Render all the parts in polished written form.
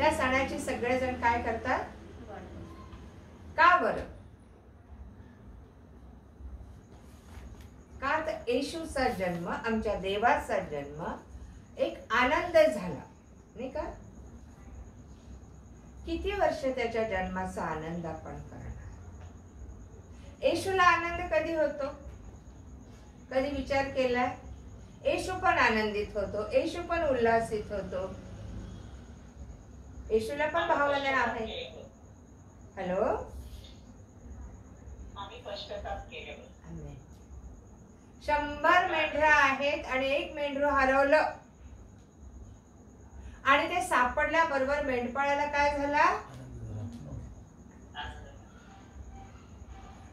त्या सणाची सगळेजण काय करतात? का बरं? का तर येशूचा जन्म, आमच्या देवाचा जन्म एक आनंद झाला, नाही का? किती वर्ष त्याच्या जन्माचा आनंद आपण करणार? येशूला आनंद कधी होतो? कधी विचार केलाय? येशू पण आनंदित होतो, येशू पण उल्हासित होतो. येशूला पण भावना आहे. हॅलो, आम्ही पश्चाताप केले. 100 मेंढ्या आहेत आणि एक मेंढरू हरवलं आणि ते सापडल्याबरोबर मेंढपाळाला काय झाला?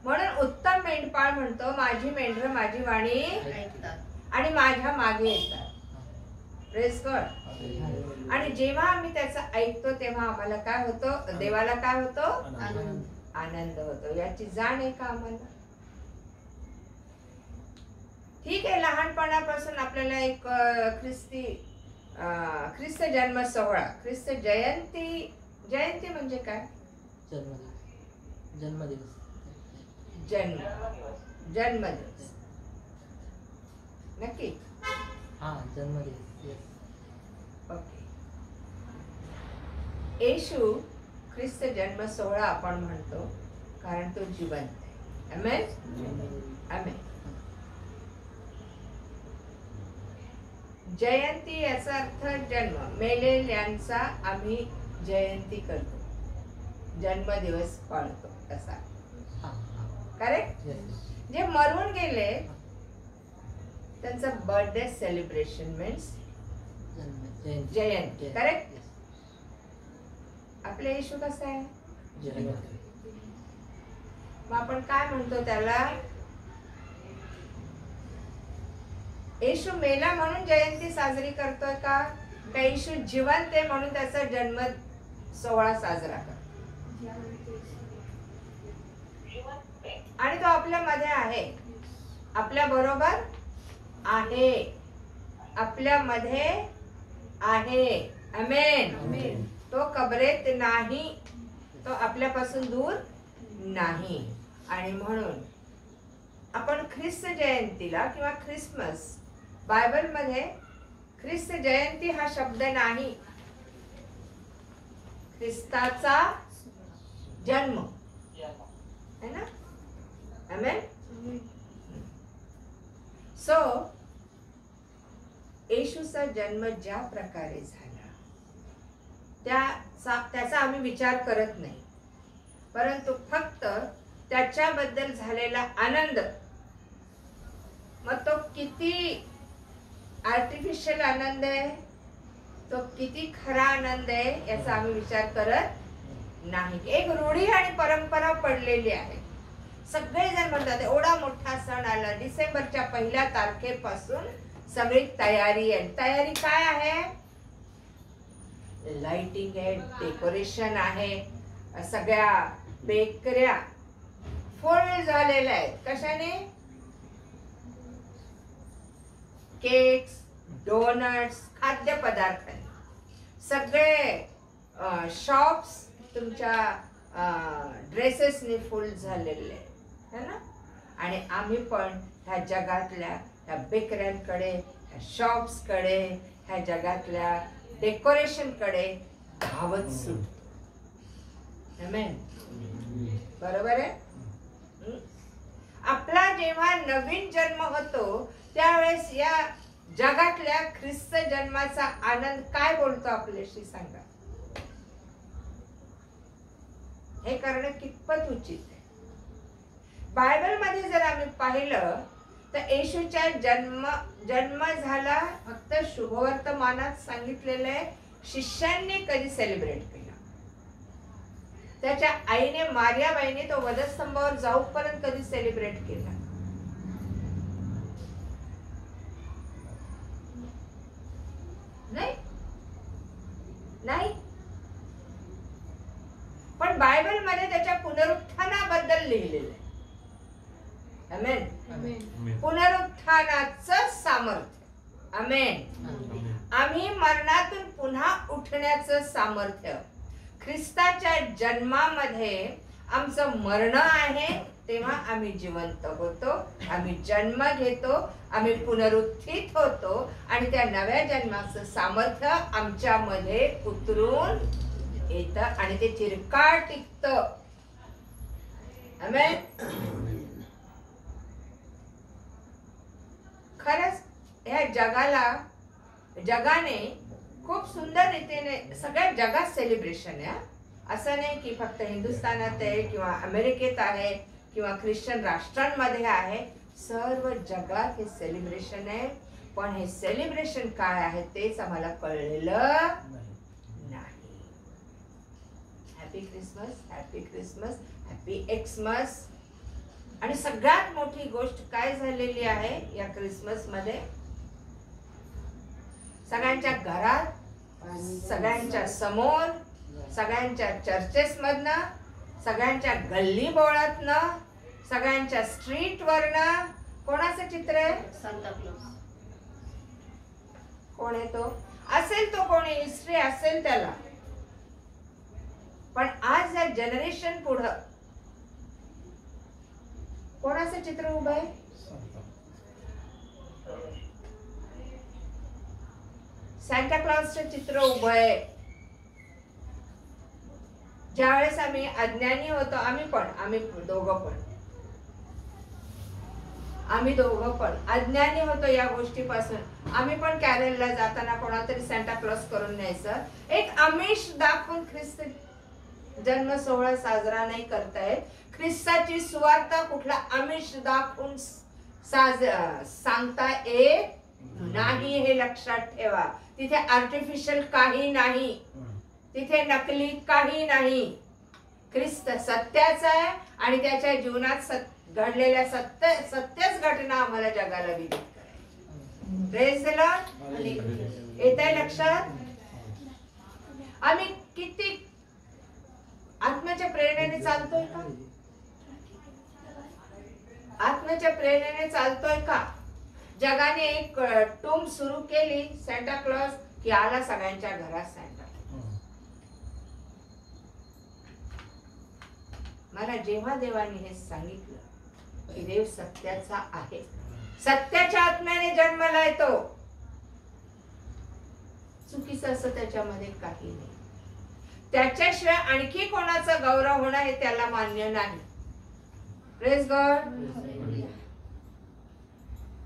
म्हणून उत्तम मेंढपाळ म्हणतो, माझी मेंढर माझी वाणी आणि माझ्या मागे येतात. Praise God. आणि जेव्हा आम्ही त्याचं ऐकतो तेव्हा आम्हाला काय होतं? देवाला काय होतं? आनंद होतो. याची जाण आहे का आम्हाला? ठीक आहे, लहानपणापासून आपल्याला एक ख्रिस्त जन्म सोहळा, ख्रिस्त जयंती. जयंती म्हणजे काय? जन्मदिवस. जन्मदिवस नक्की. हा, जन्मदिवस. ओके. येशू ख्रिस्त जन्म सोहळा आपण म्हणतो कारण तो जिवंत आहे. आमेन, आमेन. जयंती याचा अर्थ जन्म. मेलेल्यांचा आम्ही जयंती करतो, जन्मदिवस पाळतो असा. करेक्ट? जे मरून गेले त्यांचा बर्थडे सेलिब्रेशन मीन्स जयंती. करेक्ट? आपले येशू कसा आहे? मग आपण काय म्हणतो त्याला? येशू मेला म्हणून जयंती साजरी करतोय का? येशू जिवंत आहे म्हणून त्याचा जन्म सोहळा साजरा करतो? आणि तो आपल्या मध्ये आहे, आपल्या बरोबर आहे, आपल्या मध्ये आहे. आमेन. तो कबरेत नाही, तो आपल्यापासून दूर नाही. आणि म्हणून आपण ख्रिस्त जयंतीला किंवा ख्रिसमस, बायबल मध्ये ख्रिस्त जयंती हा शब्द नाही, ख्रिस्ताचा जन्म है ना? आमेन. सो येशूचा जन्म ज्या प्रकारे झाला त्याचा आम्ही विचार करत नाही, परंतु फक्त त्याच्याबद्दल झालेला आनंद, मग तो किती आर्टिफिशियल आनंद आहे, तो किती खरा आनंद आहे याचा आम्ही विचार करत नाही. एक रूढी आणि परंपरा पडलेली आहे. सगळेजण म्हणतात एवढा मोठा सण आला, डिसेंबरच्या 1 तारखेपासून सगळी तयारी आहे. तयारी काय आहे? लाइटिंग आहे, डेकोरेशन आहे, सगळ्या बेकऱ्या फुल झालेल्या आहेत. कशाने? केक्स, डोनट्स, खाद्यपदार्थ, सगळे शॉप्स तुमच्या ड्रेसेसने फुल झालेले है ना? आणि आम्ही पण ह्या जगातल्या ह्या बेकऱ्यांकडे, ह्या शॉप्सकडे, ह्या जगातल्या डेकोरेशनकडे धावत सुटतो. आमेन. बरोबर आहे? आपला जेव्हा नवीन जन्म होतो त्यावेळेस या जगातल्या ख्रिस्त जन्माचा आनंद काय बोलतो आपल्याशी? सांगा. हे करणं कितपत उचित आहे? बायबल मध्ये जर आम्ही पाहिलं तर येशूचा जन्म झाला फक्त शुभवर्तमानात सांगितलेलं आहे. शिष्यांनी कधी सेलिब्रेट केला? त्याच्या आईने मारियाबाईने तो वधस्तंभावर जाऊपर्यंत कधी सेलिब्रेट केला? नाही, नाही. पण बायबल मध्ये त्याच्या पुनरुत्थानाबद्दल लिहिलेलं आहे. आमेन. पुनरुत्थानाचं सामर्थ्य. आमेन. आम्ही मरणातून पुन्हा उठण्याचं सामर्थ्य. ख्रिस्ताच्या जन्मामध्ये आमचं मरण आहे, तेव्हा आम्ही जिवंत होतो, आम्ही जन्म घेतो, आम्ही पुनरुत्थित होतो आणि त्या नव्या जन्माचं सामर्थ्य आमच्यामध्ये उतरून येतं आणि ते चिरकाळ टिकतं. आमेन. खरंच ह्या जगाने खूप सुंदर रीतीने सगळ्या जगात सेलिब्रेशन आहे. असं नाही की फक्त हिंदुस्थानात आहे किंवा अमेरिकेत आहे किंवा ख्रिश्चन राष्ट्रांमध्ये आहे, सर्व जगात हे सेलिब्रेशन आहे. पण हे सेलिब्रेशन काय आहे तेच आम्हाला कळलेलं नाही. Happy Christmas, happy Christmas, happy Xmas. आणि सगळ्यात मोठी गोष्ट काय झालेली आहे या क्रिसमस मध्ये, सगळ्यांच्या घरात, सगळ्यांच्या समोर, सगळ्यांच्या चर्चेस मधनं, सगळ्यांच्या गल्ली बोळातनं, सगळ्यांच्या स्ट्रीट वरनं कोणाचं चित्र आहे? Santa Claus. कोण आहे तो? असेल तो कोणी, हिस्ट्री असेल त्याला. पण आज या जनरेशन पुढं कोणाचं चित्र उभं आहे? सांता क्लॉजचं चित्र उभं आहे. ज्यावेळेस आम्ही अज्ञानी होतो, आम्ही दोघं पण अज्ञानी होतो या गोष्टीपासून, आम्ही पण कॅरलला जाताना कोणातरी सांता क्लॉज करून न्यायचं. एक आमिष दाखवून ख्रिस्त जन्म सोहळा साजरा नाही करतायत. ख्रिस्ताची सुवार्ता कुठला आमिष दाखवून सांगता येत नाही, हे लक्षात ठेवा. तिथे आर्टिफिशियल काही नाही, तिथे नकली काही नाही. ख्रिस्त सत्याचा आहे आणि त्याच्या जीवनात घडलेल्या सत्यच घटना आम्हाला जगाला विदित करायची. Praise the Lord. येतंय लक्षात? आम्ही किती आत्म्याच्या प्रेरणेने चालतोय का? आत्म्याच्या प्रेरणेने चालतोय का? जगाने एक टूम सुरू केली, सांता क्लॉज, की आला सगळ्यांच्या घरात सांता. मला जेव्हा देवाने हे सांगितलं की देव सत्याचा आहे, सत्याच्या आत्म्याने जन्माला येतो, चुकीचं असं त्याच्यामध्ये काही नाही. त्याच्याशिवाय आणखी कोणाचा गौरव होणं हे त्याला मान्य नाही. Praise God.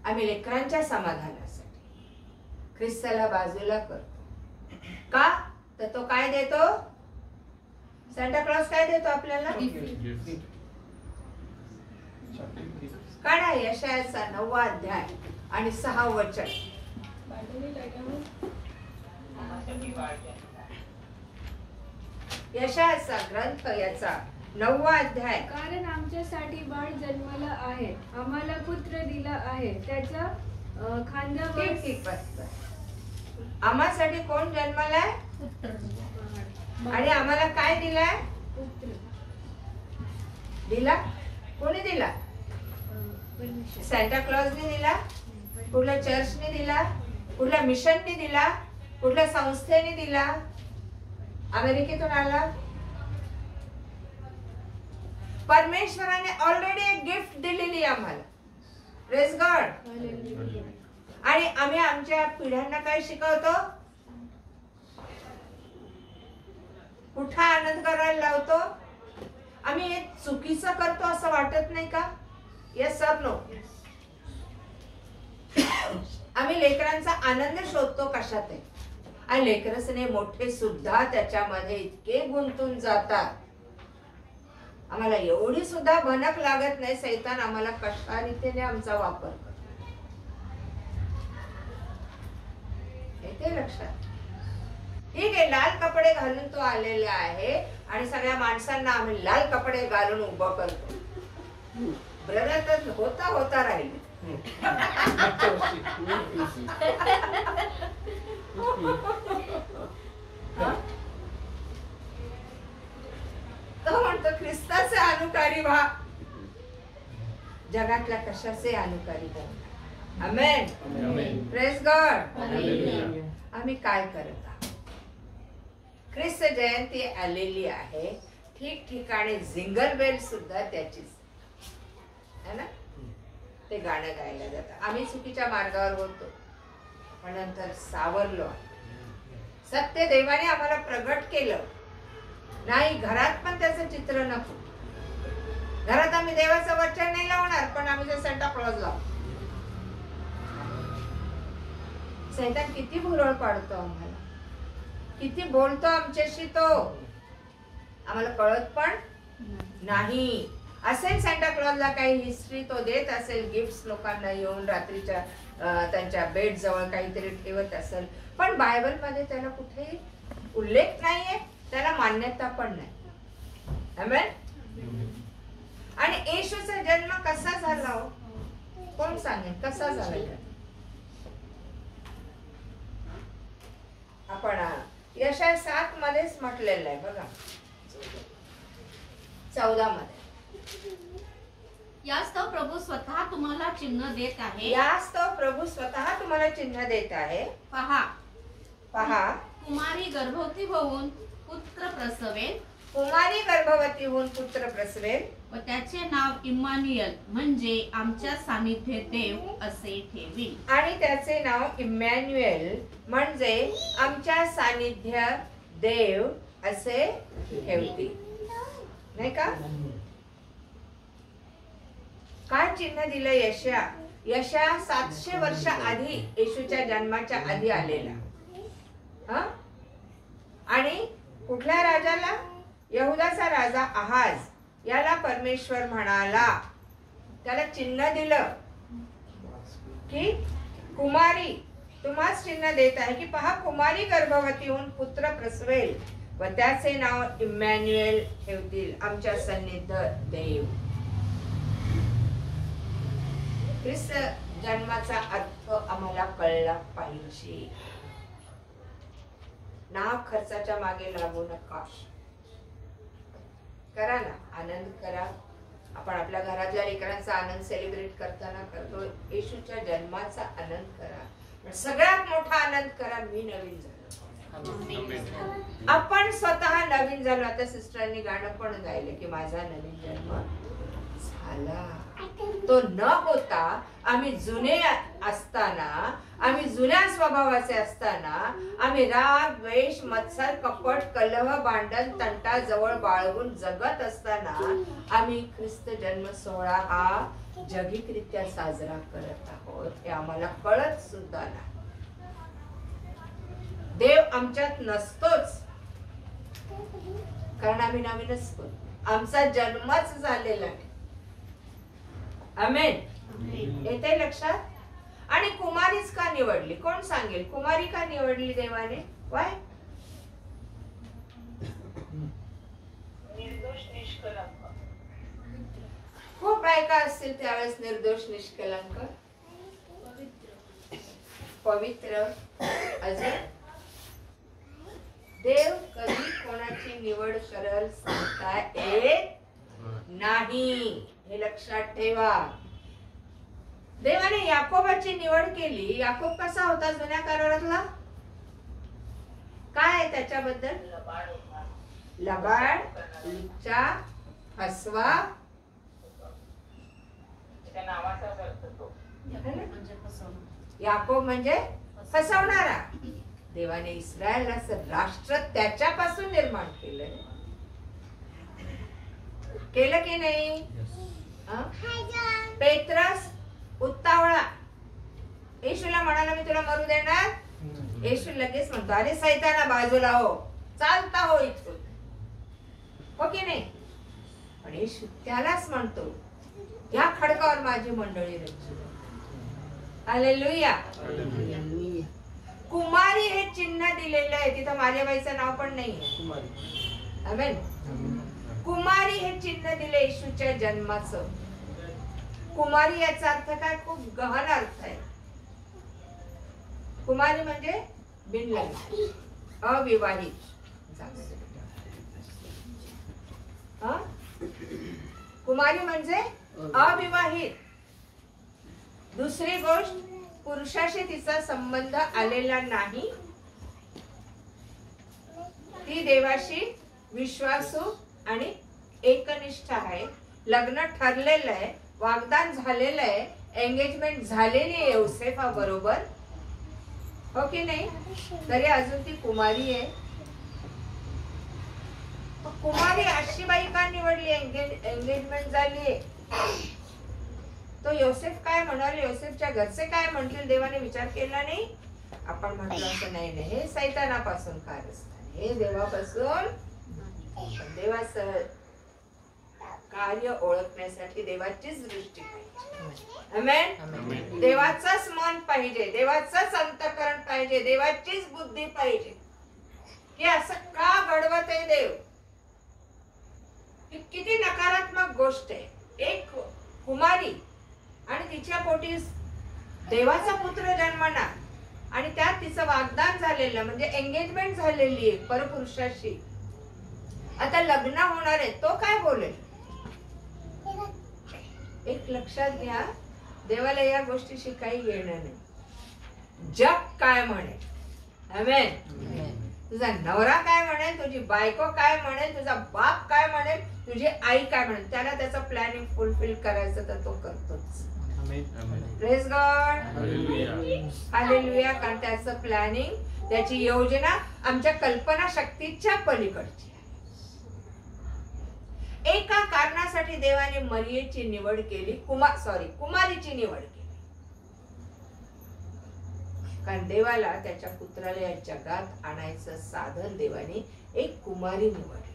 आम्ही लेकरांच्या समाधानासाठी ख्रिस्ताला बाजूला करतो का? तर तो काय देतो? सांता क्लॉज काय देतो आपल्याला? काढा यशायाचा 9वा अध्याय आणि 6व वचन. यशायाचा ग्रंथ याचा 9वा अध्याय. कारण आमच्यासाठी बाळ जन्मला आहे, आम्हाला पुत्र दिला आहे, त्याच्या खांद्यावर. आम्हासाठी कोण जन्मालाय? आणि आम्हाला काय दिलाय? पुत्र दिला. कोणी दिला? सांता क्लॉजने दिला? कुठल्या चर्चने दिला? कुठल्या मिशनने दिला? कुठल्या संस्थेने दिला? अमेरिकेतून आला? परमेश्वराने ऑलरेडी एक गिफ्ट दिलेली आम्हाला. Praise God. आणि आम्ही आमच्या पिढ्यांना काय शिकवतो? कुठं आनंद करायला लावतो? आम्ही हे चुकीचं करतो असं वाटत नाही का? Yes sir no. आम्ही लेकरांचा आनंद शोधतो कशात आहे, आणि लेकरसने मोठे सुद्धा त्याच्यामध्ये इतके गुंतून जातात. आम्हाला एवढी सुद्धा भनक लागत नाही, सैतान आम्हाला कशा रीतीने आमचा वापर करतो. येते लक्षात? ठीक आहे, लाल कपडे घालून तो आलेला आहे आणि सगळ्या माणसांना आम्ही लाल कपडे घालून उभं करतो. ब्रदर तर होता राहिले. तो म्हणतो ख्रिस्ताचे अनुकारी व्हा, जगातल्या कशाचे अनुकारी व्हा. आमेन. Praise God. आम्ही काय करत आहोत? ख्रिस्त जयंती आलेली आहे, ठिकठिकाणी जिंगल बेल सुद्धा त्याचीच है ना. ते गाणं गायला जातं. आम्ही चुकीच्या मार्गावर होतो पण नंतर सावरलो. सत्य देवाने आम्हाला प्रगट केलं. नाही घरात पण त्याचं चित्र नको. घरात आम्ही देवाचं वचन नाही लावणार पण आम्ही ते सेंटा क्लॉज लावतो. सैतान किती भुरळ पाडतो आम्हाला, किती बोलतो आमच्याशी तो, आम्हाला कळत पण नाही. असेल सांता क्लॉजला काही हिस्ट्री तो देत असेल, गिफ्ट लोकांना येऊन रात्रीच्या त्यांच्या बेड जवळ काहीतरी ठेवत असेल, पण बायबल मध्ये त्याला कुठेही उल्लेख नाहीये, त्याला मान्यता पण नाही. आमेन. आणि येशूचा जन्म कसा झाला हो, कोण सांगेल कसा झाला? आपण यशाया 7 मध्येच म्हटलेलं आहे बघा, 14 मध्ये. यास्तव प्रभू स्वतः तुम्हाला चिन्ह देत आहे. यास्तव प्रभू स्वतः तुम्हाला चिन्ह देत आहे. पहा, पहा, कुमारी गर्भवती होऊन पुत्र प्रसवेल. कुमारी गर्भवती होऊन पुत्र प्रसवेल व त्याचे नाव इम्मानुएल म्हणजे आमच्या सानिध्य देव असे ठेवील. आणि त्याचे नाव इम्मॅन्युएल म्हणजे आमच्या सानिध्य देव असे ठेवतील. नाही का? काय चिन्ह दिलं? यशा 700 वर्ष आधी, येशूच्या जन्माच्या आधी आलेला. आणि कुठल्या राजाला? यहुदाचा राजा आहाज याला परमेश्वर म्हणाला, त्याला चिन्ह दिलं की कुमारी तुम्हास चिन्ह देत आहे की पहा, कुमारी गर्भवती होऊन पुत्र प्रसवेल व त्याचे नाव इम्मॅन्युएल ठेवतील, आमच्या सन्निध देव. ख्रिस्त जन्माचा अर्थ आम्हाला कळला पाहिजे. नाव खर्चाच्या मागे लागू नका. करा ना, आनंद करा. आपण आपल्या घरातल्या लेकरांचा आनंद सेलिब्रेट करताना करतो, येशूच्या जन्माचा आनंद करा. पण सगळ्यात मोठा आनंद करा, मी नवीन झालो. आपण स्वतः नवीन झालो. आता सिस्टरांनी गाणं पण गायलं की माझा नवीन जन्म झाला. तो न होता आम्ही जुने असताना, आम्ही जुन्या स्वभावाचे असताना, आम्ही राग, द्वेष, मत्सर, कपट, कलह, भांडण, तंटा जवळ बाळगून जगत असताना आम्ही ख्रिस्त जन्म सोहळा हा जगिकरित्या साजरा करत आहोत, हे आम्हाला कळत सुद्धा नाही. देव आमच्यात नसतोच कारण आम्ही नवीन असतो. आमचा जन्मच झालेला आहे. आमेन. येते लक्षात? आणि कुमारीच का निवडली? कोण सांगेल कुमारी का निवडली देवाने? वाय? निर्दोष निष्कलंक. खूप बायका असतील त्यावेळेस निर्दोष निष्कलंक, पवित्र. अजून देव कधी कोणाची निवड करल सांगता येत नाही, हे लक्षात ठेवा. देवाने याकोबाची निवड केली. याकोब कसा होता जुन्या करारातला? काय आहे त्याच्याबद्दल? लबाड, लुच्चा, फसवा. याकोब म्हणजे फसवणारा. देवाने इस्रायलला राष्ट्र त्याच्यापासून निर्माण केलं, केलं की नाही? पेत्रस उत्तावळा. येशूला म्हणाला मी तुला मरू देणार. येशू लगेच म्हणतो अरे सैताना बाजूला हो, चालता हो इथून. हो की नाही? पण येशू त्यालाच म्हणतो या खडकावर माझी मंडळी रचली. हालेलुया. कुमारी हे चिन्ह दिलेलं आहे. तिथं माझ्या बाईचं नाव पण नाही. आमेन. कुमारी हे चिन्ह दिले येशूच्या जन्माचं. कुमारी याचा अर्थ काय? खूप गहन अर्थ आहे. कुमारी म्हणजे बिनलग्न, अविवाहित. कुमारी म्हणजे अविवाहित. दुसरी गोष्ट, पुरुषाशी तिचा संबंध आलेला नाही. ती देवाशी विश्वासू आणि एकनिष्ठ आहे. लग्न ठरलेलं आहे, वाग्दान झालेलं आहे, एंगेजमेंट झालेली आहे योसेफा बरोबर, हो की नाही? तरी अजून ती कुमारी आहे. कुमारी अशी बाई का निवडली? एंगेजमेंट झाली. तो योसेफ काय म्हणाल, योसेफच्या घरचे काय म्हणतील, देवाने विचार केला नाही. आपण म्हटलं असं नाही, हे सैतानापासून कारस्थान, हे देवापासून. देवाचं कार्य ओळखण्यासाठी देवाचीच दृष्टी पाहिजे. आमेन. देवाचंच मन पाहिजे, देवाचंच अंतःकरण पाहिजे, देवाचीच बुद्धी पाहिजे की असं का घडवत आहे देव. किती नकारात्मक गोष्ट आहे. एक कुमारी आणि तिच्या पोटी देवाचा पुत्र जन्मणार आणि त्यात तिचं वाग्दान झालेलं, म्हणजे एंगेजमेंट झालेली आहे परपुरुषाशी. आता लग्न होणार आहे, तो काय बोलेल? एक लक्षात घ्या, देवाला या गोष्टीशी काही घेणं नाही. जग काय म्हणेल, आमेन. तुझा नवरा काय म्हणेल, तुझी बायको काय म्हणेल, तुझा बाप काय म्हणेल, तुझी आई काय म्हणेल, त्याला त्याचं प्लॅनिंग फुलफिल करायचं तर तो करतोच. Praise God, hallelujah. कारण त्याचं प्लॅनिंग, त्याची योजना आमच्या कल्पना शक्तीच्या पलीकडची आहे. एका कारणासाठी देवाने मरियेची निवड केली, कुमारीची निवड केली. कारण देवाला त्याच्या पुत्राला या जगात आणायचं साधन देवाने एक कुमारी निवडली.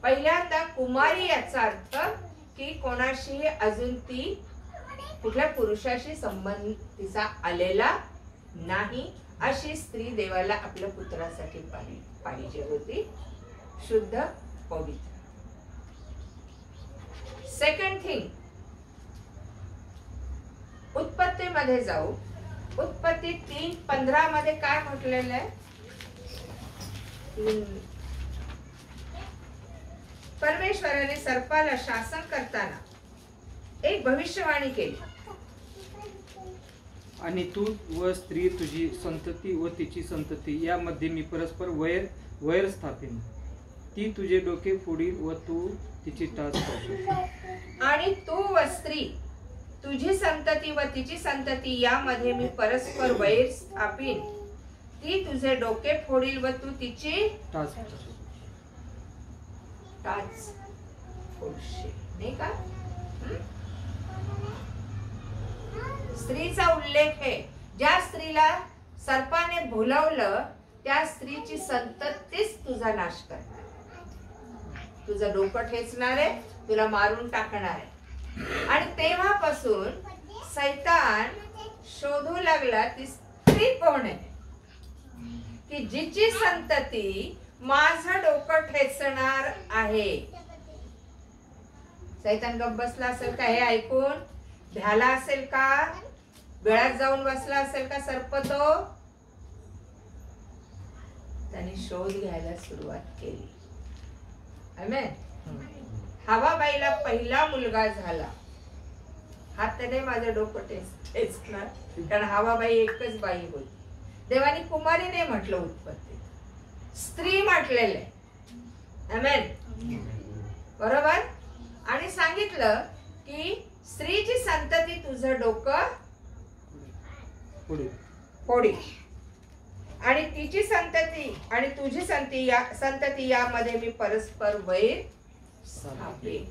पहिल्यांदा कुमारी याचा अर्थ की कोणाशी अजून ती कुठल्या पुरुषाशी संबंध तिचा आलेला नाही, अशी स्त्री देवाला आपल्या पुत्रासाठी पाहिजे होती, शुद्ध पवित्र. सेकंड थिंग, उत्पत्ती मध्ये जाऊ. उत्पत्ती 3:15 मध्ये काय म्हटलेलं आहे? परमेश्वराने सर्पाला शासन करताना एक भविष्यवाणी केली. आणि तू व स्त्री, तुझी संतती व तिची संतती यामध्ये मी परस्पर वैर स्थापेन. ती तुझे डोके फोडील व तू तिची टाच पाडशील. आणि तू व स्त्री, तुझी संतती व तिची संतती यामध्ये मी परस्पर वैर स्थापीन. ती तुझे डोके फोडील व तू तिची टाच फोडशील. नाही का? स्त्रीचा उल्लेख आहे. ज्या स्त्रीला सर्पाने भुलवलं त्या स्त्रीची संततीच तुझा नाश करणार, तुझं डोकं ठेचणार आहे, तुला मारून टाकणार आहे. आणि तेव्हापासून सैतान शोधू लागला ती स्त्री कोण आहे, की जिची संतती माझं डोकं ठेचणार आहे. सैतान गप्प बसला असेल का हे ऐकून? भ्याला असेल का? गळ्यात जाऊन बसला असेल का सर्प? तो त्याने शोध घ्यायला सुरुवात केली. आमेन. हवाबाईला पहिला मुलगा झाला. हात त्याने माझं डोकं ठेचणार, कारण हवाबाई एकच बाई होती. देवानी कुमारी नाही म्हटलं, उत्पत्ती स्त्री म्हटलेलं आहे. आमेन. बरोबर. आणि सांगितलं की स्त्रीची संतती तुझं डोकं फोडी आणि तिची संतती आणि तुझी संतती यामध्ये मी परस्पर वैर स्थापेन.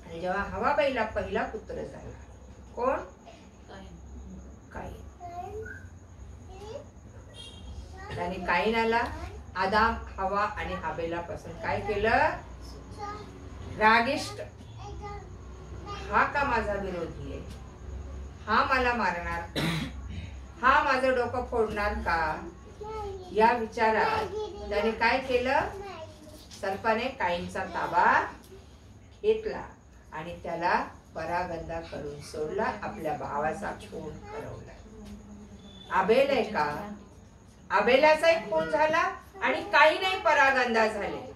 आणि जेव्हा हवाबाईला पहिला पुत्र झाला, कोण? काईन. त्याने काईनाला आदाम, हवा आणि हाबेलापासून काय केलं? रागिष्ट. हा का माझा विरोधी आहे? हा मला मारणार, हा माझं डोकं फोडणार का? या विचारात त्याने काय केलं? सर्पाने काईनचा ताबा घेतला आणि त्याला परागंदा करून सोडला, आपल्या भावाचा खून करवला. आबेल आहे का? आबेलाचा एक खून झाला आणि काही नाही परागंदा झाले.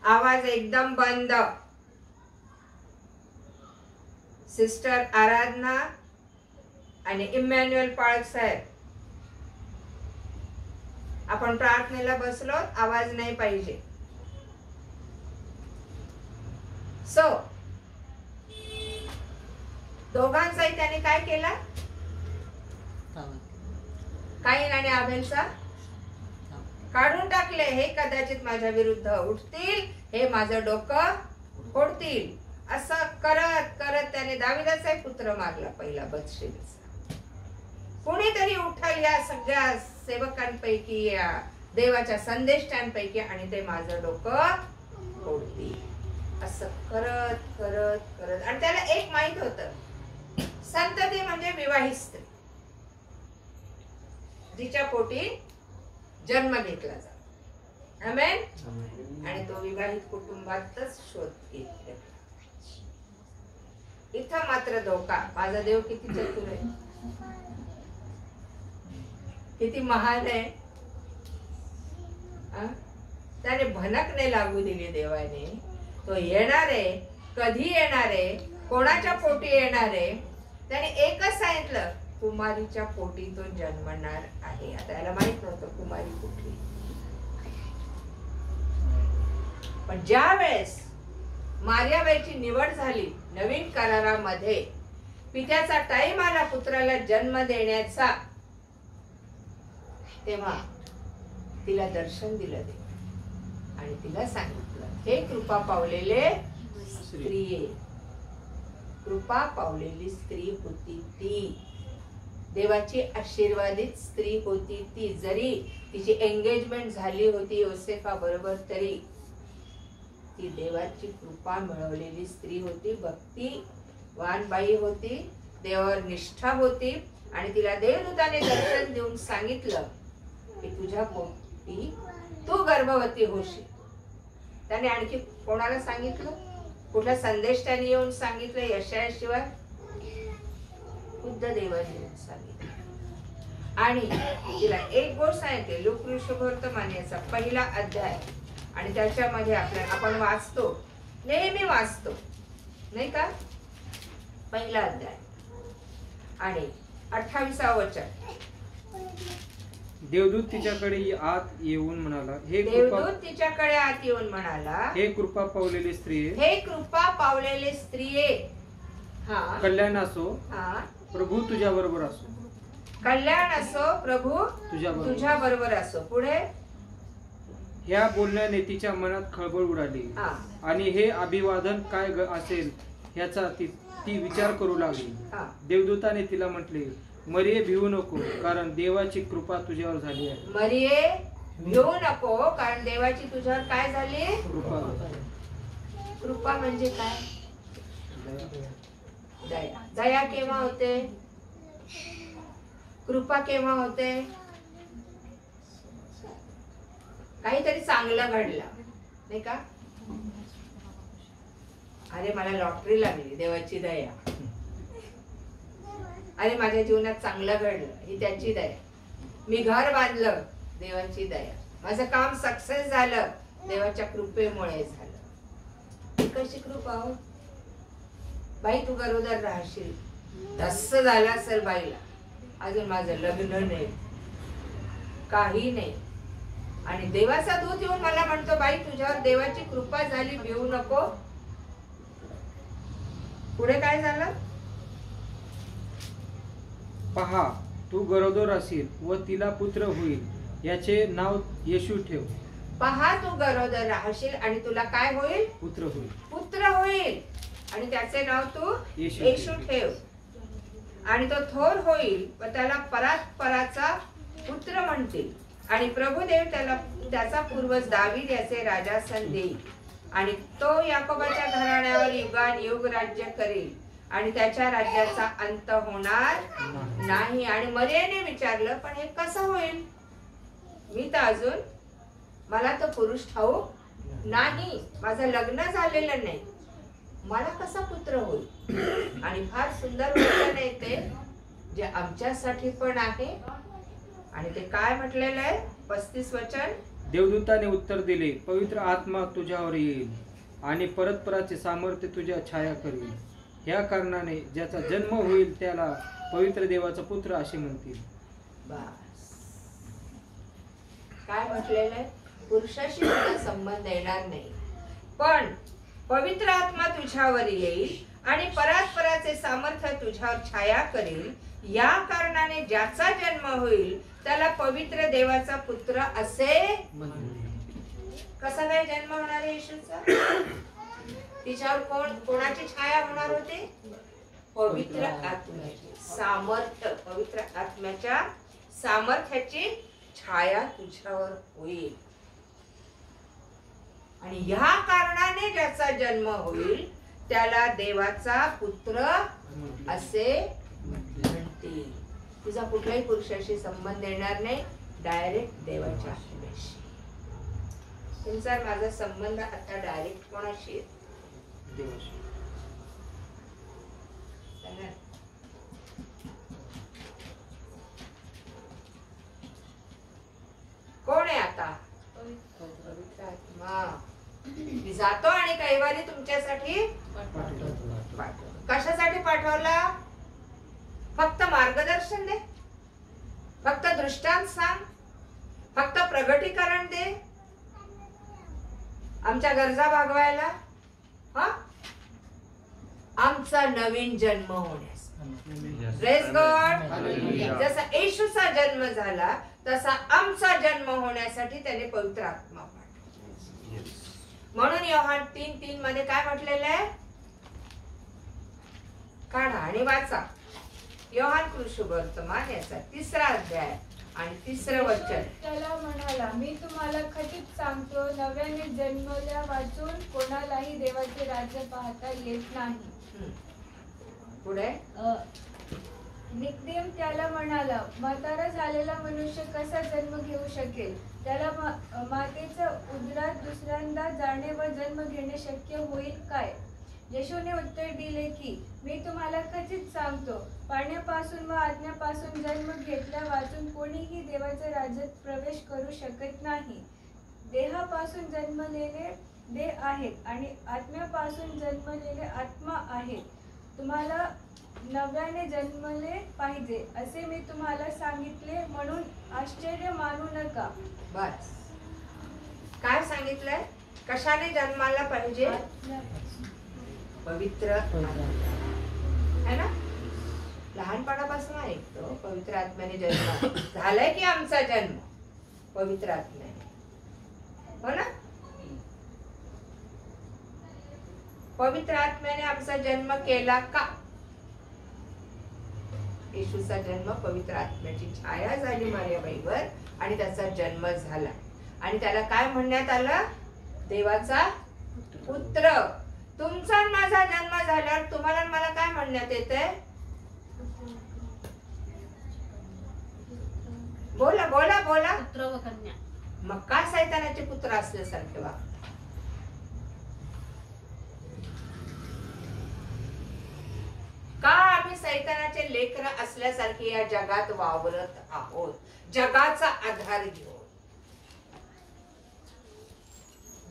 आवाज एकदम बंद. सिस्टर आराधना आणि इमॅन्युअल पाळक साहेब आपण प्रार्थनेला बसलो, आवाज नाही पाहिजे. सो दोघांचाही त्याने काय केला? काईन आणि आबेलचा काढून टाकले. हे कदाचित माझ्या विरुद्ध उठतील, हे माझं डोकं फोडतील. असं करत करत त्याने दाविदाचाही पुत्र मारला पहिला, बत्शेबेचा. कुणीतरी उठल या सगळ्या सेवकांपैकी, या देवाच्या संदेष्टांपैकी, आणि ते माझं डोकं फोडतील. असं करत करत करत, आणि त्याला एक माहित होतं, संतती म्हणजे विवाहित स्त्री, जिच्या पोटी जन्म घेतला जातो. आमेन. आणि तो विवाहित कुटुंबातच शोध घेतला. इथं मात्र धोका. माझा देव किती चतुर आहे, किती महान आहे. त्याने भनक नाही लागू दिली देवाने. तो येणार आहे, कधी येणार आहे, कोणाच्या पोटी येणार आहे. त्याने एकच सांगितलं, कुमारीच्या पोटी तो जन्मणार आहे. आता याला माहित नव्हतं कुमारी कुठली. पण ज्या वेळेस मार्याबाईची निवड झाली नवीन करारामध्ये, पित्याचा टाइम आला पुत्राला जन्म देण्याचा, तेव्हा तिला दर्शन दिलं ते, आणि तिला सांगितलं, हे कृपा पावलेले स्त्रिये. कृपा पावलेली स्त्री होती ती, देवाची आशीर्वादित स्त्री होती ती. जरी तिची एंगेजमेंट झाली होती योसेफा बरोबर, तरी ती देवाची कृपा मिळवलेली स्त्री होती. भक्तिवान बाई होती, देवावर निष्ठा होती. आणि तिला देवदूताने दर्शन देऊन सांगितलं की तुझ्या पोटी तू गर्भवती होशील. त्याने आणखी कोणाला सांगितलं? कुठल्या संदेश त्याने येऊन सांगितलं? यशायाशिवाय खुद्द देवाने येऊन सांगितलं. आणि तिला एक गोष्ट सांगितली, लोकऋषभवर्तमान याचा पहिला अध्याय, आणि त्याच्यामध्ये आपण वाचतो, नेहमी वाचतो नाही का, पहिला अध्याय आणि 28 वचन. देवदूत तिच्याकडे आत येऊन म्हणाला, हे देवदूत तिच्याकडे आत येऊन म्हणाला, हे कृपा पावलेली स्त्रिये, हे कृपा पावलेले स्त्रिये, हा कल्याण असो, हा प्रभू तुझ्या बरोबर असो. कल्याण असो, प्रभू तुझ्या तुझ्या बरोबर असो. पुढे, ह्या बोलण्याने तिच्या मनात खळबळ उडाली, हा आणि हे अभिवादन काय असेल ह्याचा ती विचार करू लागली. हा देवदूताने तिला म्हटले, मरिये भिवू नको, कारण देवाची कृपा तुझ्यावर झाली आहे. मरिये भिवू नको, कारण देवाची तुझ्यावर काय झाली? कृपा. कृपा म्हणजे काय? दया. दया केव्हा होते? कृपा केव्हा होते? काहीतरी चांगलं घडलं नाही का? अरे मला लॉटरी लागली, देवाची दया. अरे माझ्या जीवनात चांगलं घडलं, ही त्याची दया. मी घर बांधलं, देवाची दया. माझं काम सक्सेस झालं, देवाच्या कृपेमुळे झालं. ही कशी कृपा हो? बाई तू गरोदर राहशील, तसं झालं असेल बाईला, अजून माझं लग्न नाही, काही नाही, आणि देवाचा दूत येऊन मला म्हणतो, बाई तुझ्यावर देवाची कृपा झाली, भिवू नको. पुढे काय झालं? पहा, तू गरोदर असेल व तिला पुत्र होईल, याचे नाव येशू ठेव. पहा तू गरोदर राहशील आणि तुला काय होईल? पुत्र होईल. पुत्र होईल, आणि त्याचे नाव तू येशू येशू ठेव. आणि तो थोर होईल व त्याला परात्पराचा पुत्र म्हणतील. आणि प्रभुदेव त्याचा पूर्वज दावीद याचे राजासन देईल, आणि तो याकोबाच्या घराण्यावर युगानुयुग राज्य करेल, आणि त्याच्या राज्याचा अंत होणार नाही. आणि मरियेने विचारलं, पण हे कसं होईल? मी तर अजून, मला तर पुरुष ठाऊक नाही, माझं लग्न झालेलं नाही, मला कसा पुत्र होईल? आणि फार सुंदर वचन आहे ते, जे आमच्यासाठी पण आहे. आणि ते काय म्हटलेलं आहे? 35 वचन. देवदूताने उत्तर दिले, पवित्र आत्मा तुझ्यावर येईल, आणि परस्पराचे सामर्थ्य तुझ्या छाया करेल. ह्या कारणाने ज्याचा जन्म होईल त्याला पवित्र देवाचा पुत्र असे म्हणतील. बस. काय म्हटलेलं आहे? पुरुषाशी तुला संबंध येणार नाही, पण पवित्र आत्मा तुझ्यावर येईल आणि परात्पराचे सामर्थ्य तुझ्यावर छाया करेल. या कारणाने ज्याचा जन्म होईल त्याला पवित्र देवाचा पुत्र असे. कसा काय जन्म होणार आहे येशूचा? तिच्यावर कोणाची छाया होणार होती? पवित्र आत्म्याची सामर्थ्य, पवित्र आत्म्याच्या सामर्थ्याची छाया तुझ्यावर होईल. आणि ह्या कारणाने ज्याचा जन्म होईल त्याला देवाचा पुत्र असे म्हणतील. तुझा कुठल्याही पुरुषाशी संबंध येणार नाही, डायरेक्ट देवाच्या आत्म्याशी. तुमचा माझा संबंध आता डायरेक्ट कोणाशी आहे? देवाशी. सांगा. कोण आहे आता? पवित्र आत्मा. मी जातो आणि कैवारी तुमच्यासाठी पाठवतो. कशासाठी पाठवला? फक्त मार्गदर्शन दे, फक्त दृष्टांत सांग, फक्त प्रगटीकरण दे, आमच्या गरजा भागवायला? हा, आमचा नवीन जन्म होण्यास. Praise God. जसा येशूचा जन्म झाला तसा आमचा जन्म होण्यासाठी त्याने पवित्र आत्मा पाठवला. म्हणून योहान 3:3 मध्ये काय म्हटलेलं आहे? काढा आणि वाचा. योहान कृष्णवर्तमान याचा 3रा अध्याय आणि 3रं वचन. त्याला म्हणाला, मी तुम्हाला खचित सांगतो, नव्याने जन्मल्या वाचून कोणालाही देवाचे राज्य पाहता येत नाही. पुढे. निकोदेम त्याला म्हणाला, म्हातारा झालेला मनुष्य कसा जन्म घेऊ शकेल? त्याला मातेच्या उदरात दुसऱ्यांदा जाणे व जन्म घेणे शक्य होईल काय? येशूने उत्तर दिले की, मी तुम्हाला खचित सांगतो, पाण्यापासून व आज्ञापासून जन्म घेतल्या वाचून कोणीही देवाच्या राज्यात प्रवेश करू शकत नाही. देहापासून जन्मलेले देह आहेत आणि आत्म्यापासून जन्मलेले आत्मा आहेत. तुम्हाला नव्याने जन्मले पाहिजे असे मी तुम्हाला सांगितले म्हणून आश्चर्य मानू नका. बस. काय सांगितलंय? कशाने जन्माला पाहिजे? पवित्र है ना. लहानपणापासून ऐकतो पवित्र आत्म्याने जन्म झालाय की आमचा जन्म पवित्र आत्म्याने, हो ना. पवित्र आत्म्याने आमचा जन्म केला का? येशूचा जन्म पवित्र आत्म्याची छाया झाली मारियाबाईवर आणि त्याचा जन्म झाला. आणि त्याला काय म्हणण्यात आलं? देवाचा पुत्र. तुमचा माझा जन्म झाल्यावर तुम्हाला मला काय म्हणण्यात येतंय? बोला बोला बोला. पुत्र व कन्या. मग का सैतानाचे पुत्र असल्यासारखे वा? का आम्ही सैतानाचे लेकरं असल्यासारखे या जगात वावरत आहोत? जगाचा आधार घेऊन,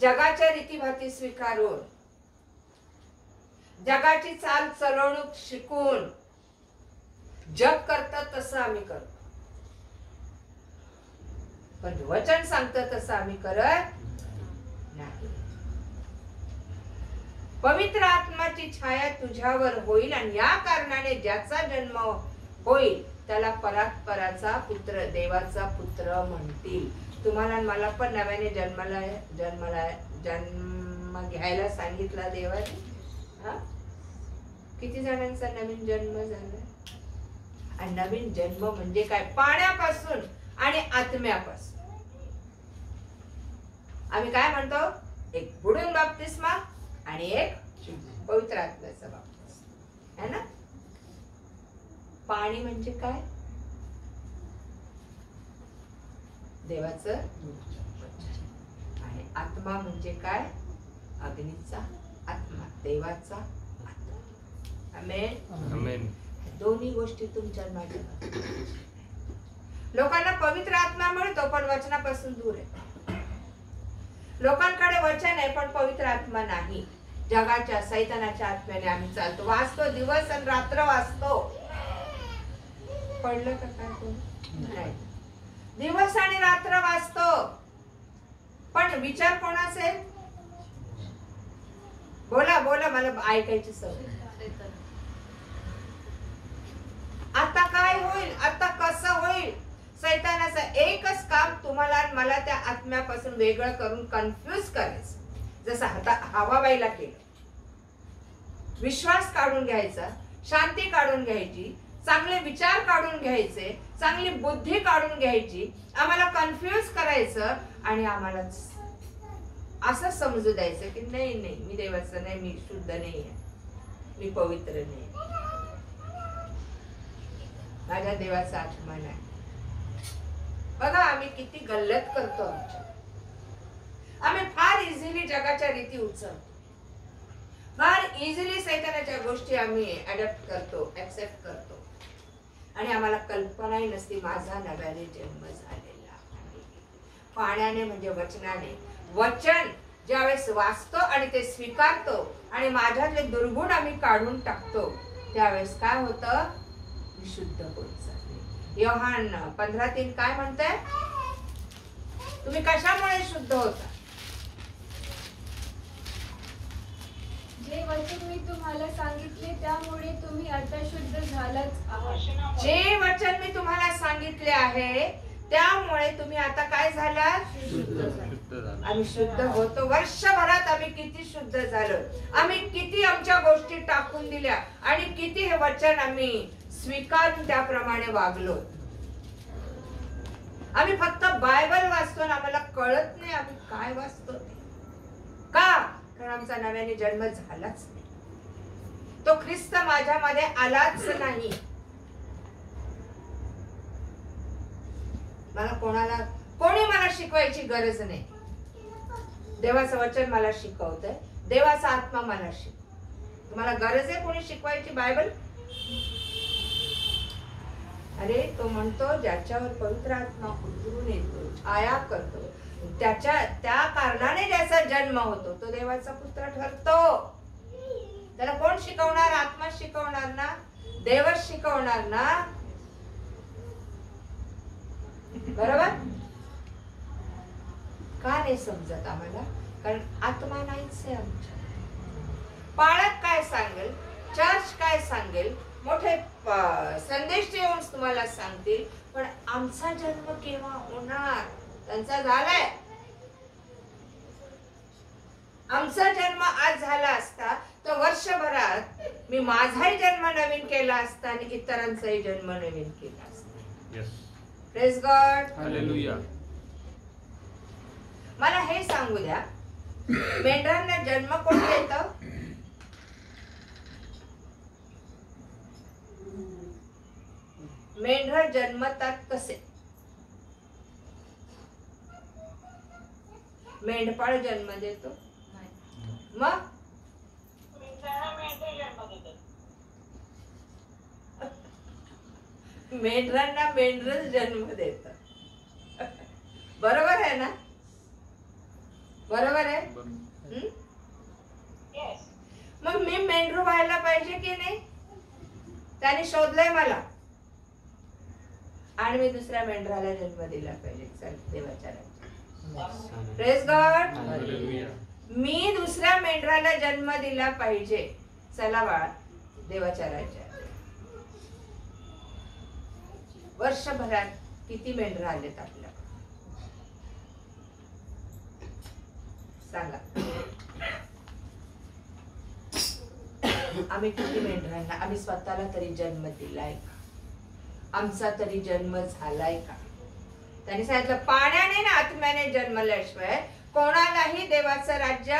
जगाच्या रीतीभाती स्वीकारून, जगाची चाल चलवणूक शिकून, जग करत तसं आम्ही करतो, पण वचन सांगतं तसं आम्ही करत नाही. पवित्र आत्माची छाया तुझ्यावर होईल आणि या कारणाने ज्याचा जन्म होईल त्याला परात्पराचा पुत्र, देवाचा पुत्र म्हणतील. तुम्हाला मला पण नव्याने जन्म घ्यायला सांगितला देवाने. किती जणांचा नवीन जन्म झाला? आणि नवीन जन्म म्हणजे काय? पाण्यापासून आणि आत्म्यापासून. आम्ही काय म्हणतो? एक बुडून बाप्तिस्मा आणि एक पवित्र आत्म्याचा बाप्तिस्मा, है ना. पाणी म्हणजे काय? देवाचं. आणि आत्मा म्हणजे काय? अग्नीचा आत्मा, देवाचा आत्मा. आमेन. आमेन. दोन्ही गोष्टी तुमच्या माझ्या. लोकांना पवित्र आत्मा मिळतो पण वचनापासून दूर आहे. लोकांकडे वचन आहे पण पवित्र आत्मा नाही. जगाच्या सैतानाच्या आत्म्याने आम्ही चालतो, वाचतो, दिवस आणि रात्र वाचतो. पडलं का काय कोण? नाही. दिवस आणि रात्र वाचतो, पण विचार कोणाचे? बोला बोला, मला ऐकायची सवय. आता काय होईल, आता कसं होईल? सैतानाचं एकच काम तुम्हाला आणि मला त्या आत्म्यापासून वेगळं करून कन्फ्युज करायचं. जसं हवाबाईला केलं. विश्वास काढून घ्यायचा, शांती काढून घ्यायची, चांगले विचार काढून घ्यायचे, चांगली बुद्धी काढून घ्यायची, आम्हाला कन्फ्युज करायचं आणि आम्हाला असं समजू द्यायचं की नाही नाही, मी देवाचं नाही, मी शुद्ध नाही आहे, मी पवित्र नाही, माझ्या देवाचा आत्मा नाही. बघा आम्ही किती गल्लत करतो. आम्ही फार इझिली जगाच्या रीती उचलतो, फार इझिली सैतानाच्या गोष्टी आम्ही अडॅप्ट करतो, ऍक्सेप्ट करतो, आणि आम्हाला कल्पनाही नसती माझा नव्याने जन्म झालेला आहे. पाण्याने म्हणजे वचनाने. वचन ज्यावेळेस वाचतो आणि ते स्वीकारतो आणि माझ्यातले दुर्गुण आम्ही काढून टाकतो, त्यावेळेस काय होतं? विशुद्ध होत जाते. योहान 15:3 काय म्हणताय? तुम्ही कशामुळे शुद्ध होता? जे वचन मी तुम्हाला सांगितले त्यामुळे तुम्ही आता शुद्ध झालाच आहात. जे वचन मी तुम्हाला सांगितले आहे त्यामुळे तुम्ही आता काय झालात? आम्ही शुद्ध होतो. वर्षभरात आम्ही किती शुद्ध झालो, आम्ही किती आमच्या गोष्टी टाकून दिल्या आणि किती हे वचन आम्ही स्वीकारून त्याप्रमाणे वागलो. आम्ही फक्त बायबल वाचतो आणि आम्हाला कळत नाही आम्ही काय वाचतो ते. का? कारण आमचा नव्याने जन्म झालाच नाही. तो ख्रिस्त माझ्यामध्ये आलाच नाही. मला कोणी मला शिकवायची गरज नाही. देवाचं वचन मला शिकवतंय, देवाचा आत्मा मला शिकवतो. तुम्हाला गरज आहे कोणी शिकवायची बायबल? अरे तो म्हणतो ज्याच्यावर पवित्र आत्मा उतरून येतो, छाया करतो, त्या कारणाने ज्याचा जन्म होतो तो देवाचा पुत्र ठरतो. त्याला कोण शिकवणार? आत्मा शिकवणार ना, देवच शिकवणार ना. बरोबर? का नाही समजत आम्हाला? कारण आत्मा नाहीच आहे आमच्या. पाळक काय सांगेल, चर्च काय सांगेल, मोठे संदेश येऊन तुम्हाला सांगतील, पण आमचा जन्म केव्हा होणार? त्यांचा झालाय. आमचा जन्म आज झाला असता तर वर्षभरात मी माझाही जन्म नवीन केला असता आणि इतरांचाही जन्म नवीन केला असता. Praise God. हालेलुया. मला हे सांगू द्या, मेंढरांना जन्म कोण देतं? मेंढर जन्मतात कसे? मेंढपाळ जन्म देतो? मग मेंढरांना मेंढरच जन्म देत. बरोबर आहे ना? बरोबर आहे. मग मी मेंढरू व्हायला पाहिजे की नाही? त्याने शोधलंय मला आणि मी दुसऱ्या मेंढराला जन्म दिला पाहिजे. चल देवाच्या राज्यात. Praise God. मी दुसऱ्या मेंढराला जन्म दिला पाहिजे. चला बाळा देवाच्या राज्यात. वर्षभरात किती मेंढर आलेत आपल्या? सांगा. आम्ही किती मेंढरांना, आम्ही स्वतःला तरी जन्म दिलाय का? आमचा तरी जन्म झालाय का? त्यांनी सांगितलं पाण्याने ना आत्म्याने जन्मल्याशिवाय कोणालाही देवाचं राज्य,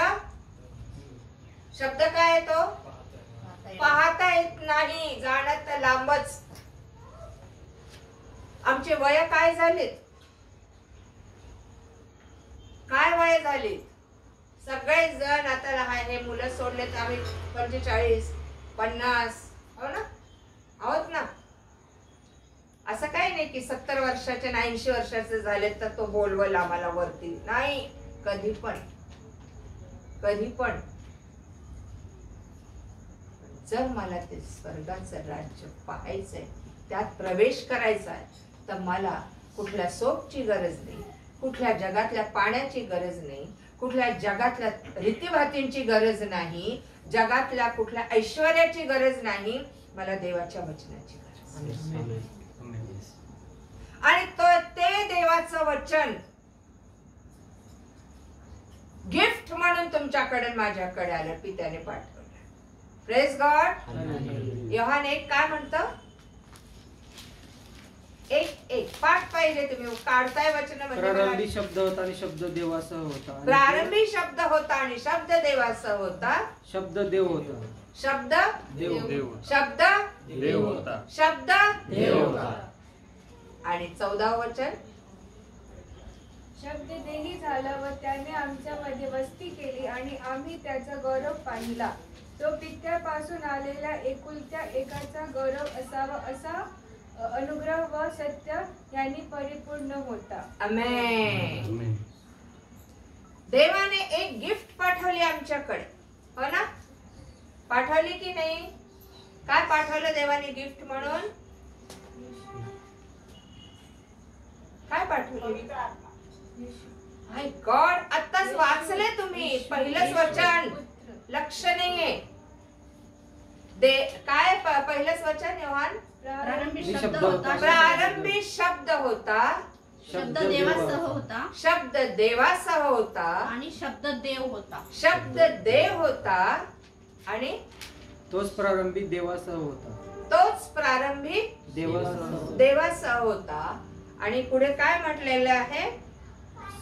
शब्द काय आहे तो? पाहता येत नाही. जाणं तर लांबच. आमचे वय काय झालेत? काय वय झाली? सगळे जण आता हे मुलं सोडलेत आम्ही 45, 50 हो ना, आहोत ना. असं काही नाही की 70 वर्षाचे 80 वर्षाचे झालेत तर तो बोलवल आम्हाला वरती. नाही, कधी पण जर मला ते स्वर्गाचं राज्य पाहायचंय, त्यात प्रवेश करायचा आहे, तर मला कुठल्या सोपची गरज नाही, कुठल्या जगातल्या पाण्याची गरज नाही, कुठल्या जगातल्या रीतीभातींची गरज नाही, जगातल्या कुठल्या ऐश्वर्याची गरज नाही, मला देवाच्या वचनाची गरज आहे. आणि ते देवाचं वचन गिफ्ट म्हणून तुमच्याकडे माझ्याकडे आलं, पित्याने पाठवलं. Praise God. योहान 1 काय म्हणतं? 1:1 पाठ पाहिजे तुम्ही, काढताय वचन म्हणजे प्रारंभी शब्द होता आणि शब्द देवासह होता. प्रारंभी शब्द होता आणि शब्द देवासह होता. शब्द देव होता. शब्द देव शब्द देव होता. शब्द देव होता. आणि 14 वचन, शब्द देही झाला व त्याने आमच्यामध्ये वस्ती केली आणि आम्ही त्याचा गौरव पाहिला. तो पित्यापासून आलेला एकुलत्या एकाचा गौरव असावा, असा अनुग्रह व सत्य यांनी परिपूर्ण होता. आमेन. देवाने एक गिफ्ट पाठवली आमच्याकडे, हो ना? पाठवली की नाही? काय पाठवलं देवाने गिफ्ट म्हणून? काय पाठवलं? माय गॉड, आत्ताच वाचले तुम्ही. पहिलंच वचन लक्ष नाहीये. काय पहिलंच वचन योहान? प्रारंभी शब्द शब्द होता. होता. प्रारंभी शब्द होता, शब्द देवासह होता शब्द देवासह होता आणि शब्द देव होता. शब्द देव होता आणि तोच प्रारंभी देवासह होता. तोच प्रारंभी देवासह होता. आणि पुढे काय म्हटलेलं आहे?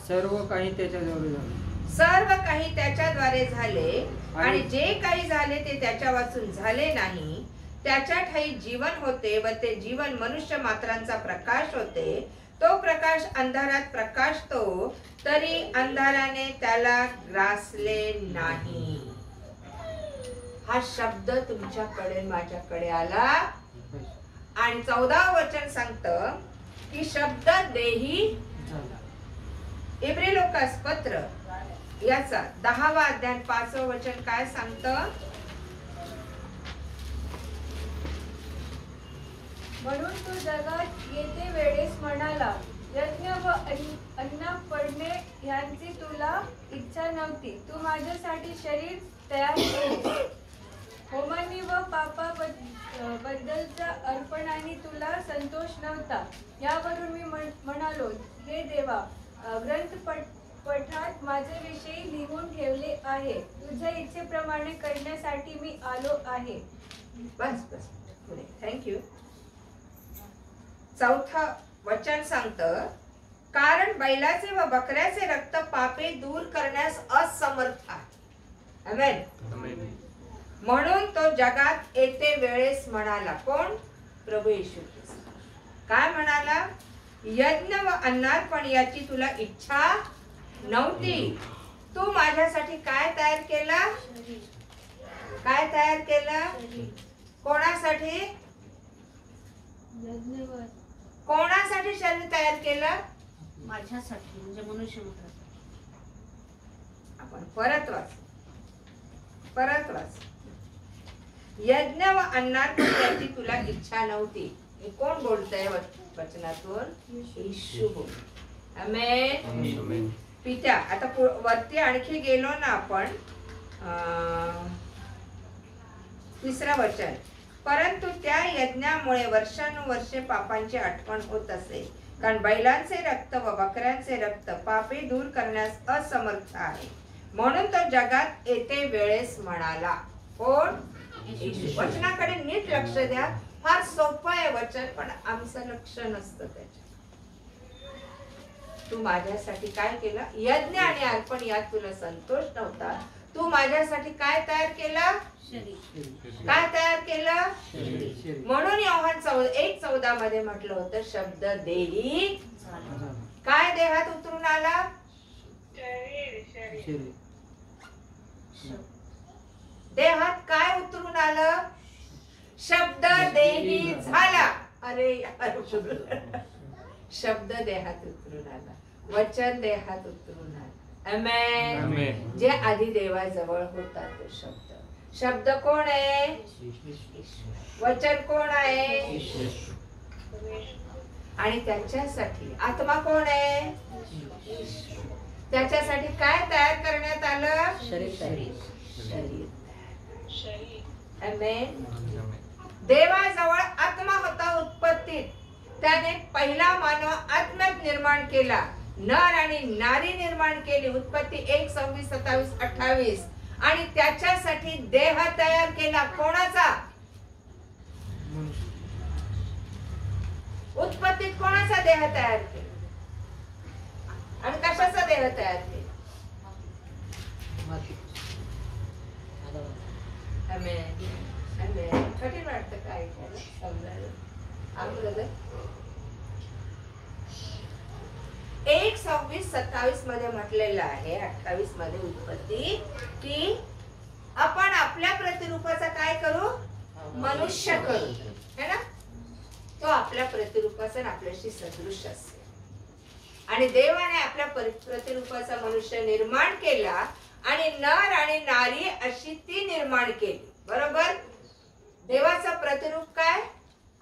सर्व काही त्याच्याद्वारे झाले. सर्व काही त्याच्याद्वारे झाले आणि जे काही झाले ते त्याच्या वाचून झाले नाही. त्याच्या ठाई जीवन होते व ते जीवन मनुष्य मात्रांचा प्रकाश होते. तो प्रकाश अंधारात प्रकाशतो, तरी अंधाराने त्याला ग्रासले नाही. हा शब्द तुमच्याकडे माझ्याकडे आला. आणि 14 वचन सांगतं की शब्द देही झाला. इब्री लोकास पत्र याचा 10वा अध्याय 5वं वचन काय सांगतं? म्हणून तू जगात येते वेळेस म्हणाला, यज्ञ व अन्न पडणे यांची तुला इच्छा नव्हती. तू माझ्यासाठी शरीर तयार केले. होमानी व पापाबद्दलच्या अर्पणाने तुला संतोष नव्हता. यावरून मी म्हणालो, हे देवा, ग्रंथपठात माझे विषयी लिहून ठेवले आहे. तुझ्या इच्छेप्रमाणे करण्यासाठी मी आलो आहे. बस बस पुढे. थँक्यू. 4थं वचन सांगतं, कारण बैलाचे व बकऱ्याचे रक्त पापे दूर करण्यास असमर्थ आहे. आमेन. म्हणून तो जगात येते वेळेस म्हणाला. कोण? प्रभू येशू ख्रिस्त. काय म्हणाला? यज्ञ व अन्नार्पण याची तुला इच्छा नव्हती. तू माझ्यासाठी काय तयार केला? काय तयार केलं? कोणासाठी? कोणासाठी शरीर तयार केलं? माझ्यासाठी, म्हणजे मनुष्य मात्रासाठी. आपण परत वाच. यज्ञ व अन्नार्पण याची तुला इच्छा नव्हती. हे कोण बोलतंय वचनातून? येशू बोल. आमेन. पित्या. आता वरती आणखी गेलो ना आपण, 3रं वचन, परंतु त्या यज्ञामुळे वर्षानुवर्षे पापांची आठवण होत असे, कारण बैलांचे रक्त व बकऱ्यांचे रक्त पापे दूर करण्यास असमर्थ आहे. म्हणून तो जगात येते वेळेस म्हणाला. कोण? येशू. वचनाकडे नीट लक्ष द्या. फार सोपं आहे वचन, पण आमचं लक्ष नसतं त्याच्यात. तू माझ्यासाठी काय केलं? यज्ञ आणि अर्पण यात तुला संतोष नव्हता. तू माझ्यासाठी काय तयार केलं? काय तयार केलं? म्हणून योहान 1:14 मध्ये म्हटलं होतं, शब्द देही काय देहात उतरून आला? देहात काय उतरून आलं? शब्द देही झाला. अरे शब्द देहात उतरून आला, वचन देहात उतरून आला. आमेन. जे आधी देवाजवळ होता तो शब्द. शब्द कोण आहे? वचन कोण आहे? आणि त्याच्यासाठी आत्मा कोण आहे? त्याच्यासाठी काय तयार करण्यात आलं? शरीर. आमेन. देवाजवळ आत्मा होता उत्पत्तीत. त्याने पहिला मानव आत्म्यात निर्माण केला. नर आणि नारी निर्माण केली. उत्पत्ती 1, 26, 27, 28. आणि त्याच्यासाठी देह तयार केला. कोणाचा? उत्पत्तीत कोणाचा देह तयार केला आणि कशाचा देह तयार केला? आमेन. आमेन. कठीण वाटतं काय समजायला? 1, 26, 27 मध्ये म्हटलेलं आहे, 28 मध्ये उत्पत्ती, की आपण आपल्या प्रतिरूपाचा काय करू? मनुष्य करू, है ना? तो आपल्या प्रतिरूपाचा आणि आपल्याशी सदृश असेल. आणि देवाने आपल्या प्रतिरूपाचा मनुष्य निर्माण केला आणि नर आणि नारी अशी ती निर्माण केली. बरोबर? देवाचा प्रतिरूप काय?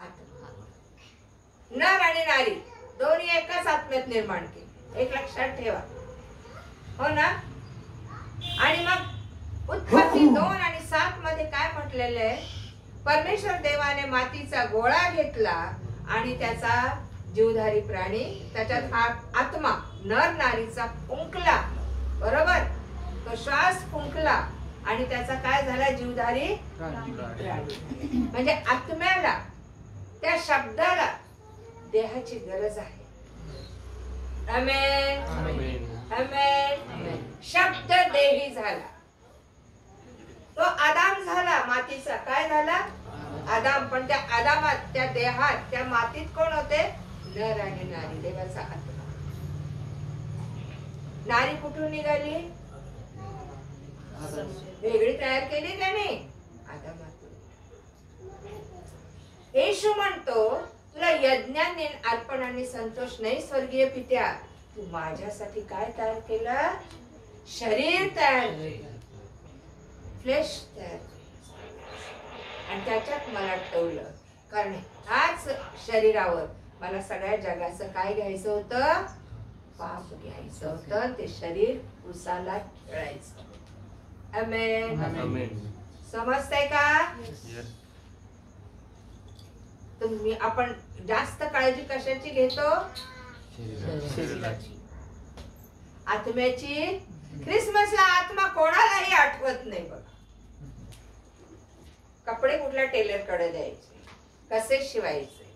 आत्मा. नर आणि नारी दोन्ही एकाच आत्म्यात निर्माण केले. एक लक्षात ठेवा, हो ना? आणि मग उत्पत्ती 2 आणि 7 मध्ये काय म्हटलेलं आहे? परमेश्वर देवाने मातीचा गोळा घेतला आणि त्याचा जीवधारी प्राणी, त्याच्यात हा आत्मा नर नारीचा फुंकला. बरोबर? तो श्वास फुंकला आणि त्याचा काय झाला? जीवधारी प्राणी. म्हणजे आत्म्याला, त्या शब्दाला देहाची गरज आहे. आमेन. आमेन. शब्द देही झाला. तो आदाम झाला, मातीचा. काय झाला? आदाम. पण त्या आदामात, त्या देहात, त्या मातीत कोण होते? नर आणि नारी, देवाचा आत्मा. नारी कुठून निघाली? वेगळी तयार केली त्याने आदामातून. येशू म्हणतो, तुला यज्ञाने अर्पणाने संतोष नाही स्वर्गीय पित्या, तू माझ्यासाठी काय तयार केलं? शरीर तयार केलं, फ्लेश तयार केलं. आणि त्याच्यात मला ठेवलं, कारण ह्याच शरीरावर मला सगळ्या जगाचं काय घ्यायचं होतं? पाप घ्यायचं होतं. ते शरीर उसाला खेळायचं. आमेन. समजतंय का? तुम्ही आपण जास्त काळजी कशाची घेतो? आत्म्याची. ख्रिसमसला आत्मा कोणालाही आठवत नाही बघा. कपडे कुठल्या टेलर कडे द्यायचे, कसे शिवायचे,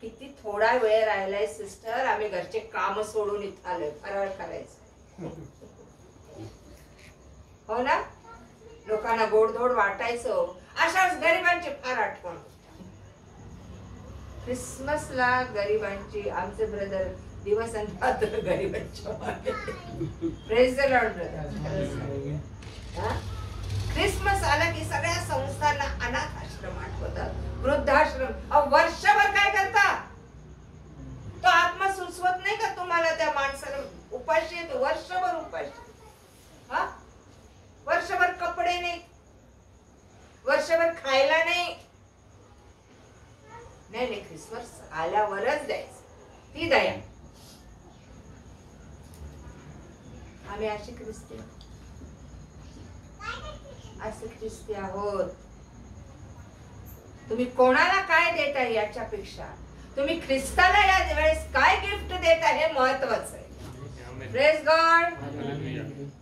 किती थोडा वेळ राहिलाय सिस्टर, आम्ही घरचे काम सोडून इथं आलोय, फराळ करायचं, हो ना? लोकांना गोडधोड वाटायचं. अशाच गरिबांची फार आठवण. क्रिसमसला गरिबांची, आमचे ब्रदर दिवस आणि रात्र गरिबांच्या मागे. Praise the Lord brother. Christmas आला की सगळ्या संस्थांना अनाथ आश्रम आठवतात, वृद्धाश्रम. वर्षभर काय करता? तो आत्मा सुचवत नाही का तुम्हाला? त्या माणसाला उपाशी येतो, वर्षभर उपाशी. वर्षभर कपडे नाही, वर्षभर खायला नाही. नाही, ख्रिसमस आल्यावरच द्यायचं, ती दया. आम्ही अशी ख्रिस्ती, असे ख्रिस्ती आहोत. तुम्ही कोणाला काय देता याच्यापेक्षा तुम्ही ख्रिस्ताला या वेळेस काय गिफ्ट देता हे महत्वाचं आहे. Praise God.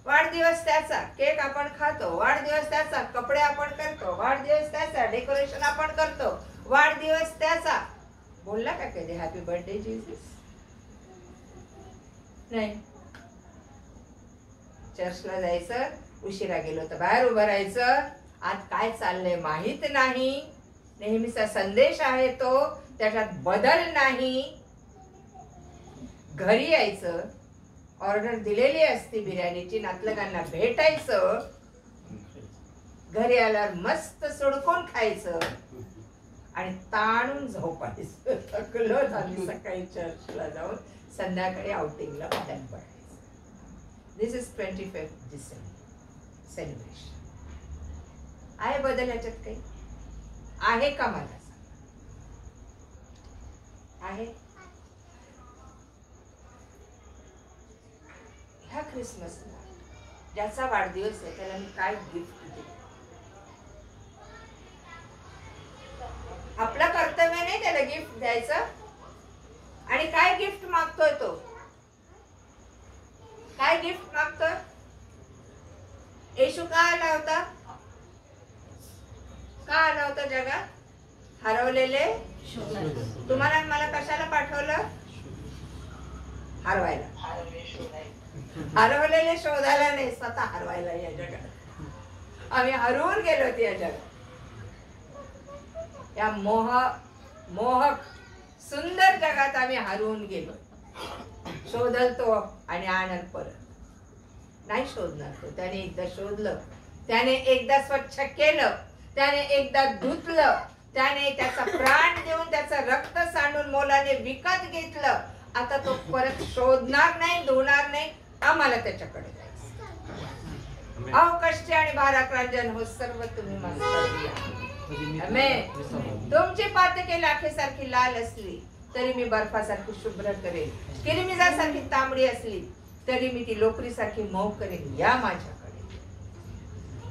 वाढदिवस त्याचा, केक आपण खातो, वाढदिवस त्याचा, कपडे आपण करतो, वाढदिवस त्याचा, डेकोरेशन आपण करतो, वाढदिवस त्याचा. बोलला का कधी हॅपी बर्थडे जीसस? नाही. चर्चला जायचं, उशिरा गेलो तर बाहेर उभं राहायचं, आज काय चाललंय माहित नाही, नेहमीचा संदेश आहे तो, त्याच्यात बदल नाही. घरी यायचं, ऑर्डर दिलेली असती बिर्याणीची, नातलगांना भेटायचं, घरी आल्यावर मस्त सुडकून खायचं आणि ताणून झोपायचं. थकलो आम्ही सकाळी चर्चला जाऊन संध्याकाळी आउटिंगला बाहेर पडायचं. दिस इज 25 डिसेंबर सेलिब्रेशन. आहे बदल याच्यात काही? आहे का मला? आहे? ह्या क्रिसमसला ज्याचा वाढदिवस आहे त्याला मी काय गिफ्ट देऊ? आपलं कर्तव्य नाही त्याला गिफ्ट द्यायचं. आणि काय गिफ्ट मागतोय तो? काय गिफ्ट मागतोय? येशू का आला होता? का आला होता जगात? हरवलेले तुम्हाला आणि मला कशाला पाठवलं? हरवायला. हरवलेले शोधायला नाही, स्वतः हरवायला या जगात. आम्ही हरवून गेलो होते या जगात. या मोहक सुंदर जगात आम्ही हरवून गेलो. शोधल तो आणि आणल परत. नाही शोधणार तो. त्याने एकदा शोधलं, त्याने एकदा स्वच्छ केलं, त्याने एकदा धुतलं, त्याने त्याचा प्राण देऊन त्याचं रक्त सांडून मोलाने विकत घेतलं. आता तो परत शोधणार नाही, धुणार नाही. आम्हाला त्याच्याकडे जायचं. अहो कष्टी आणि भाराक्रांजन हो सर्व तुम्ही माझ्याकडे या. आमेन. तुमची पातके लाखेसारखी लाल असली तरी मी बर्फासारखी शुभ्र करेन. किरमिजासारखी तांबडी असली तरी मी ती लोकरीसारखी मऊ करेन. या माझ्याकडे.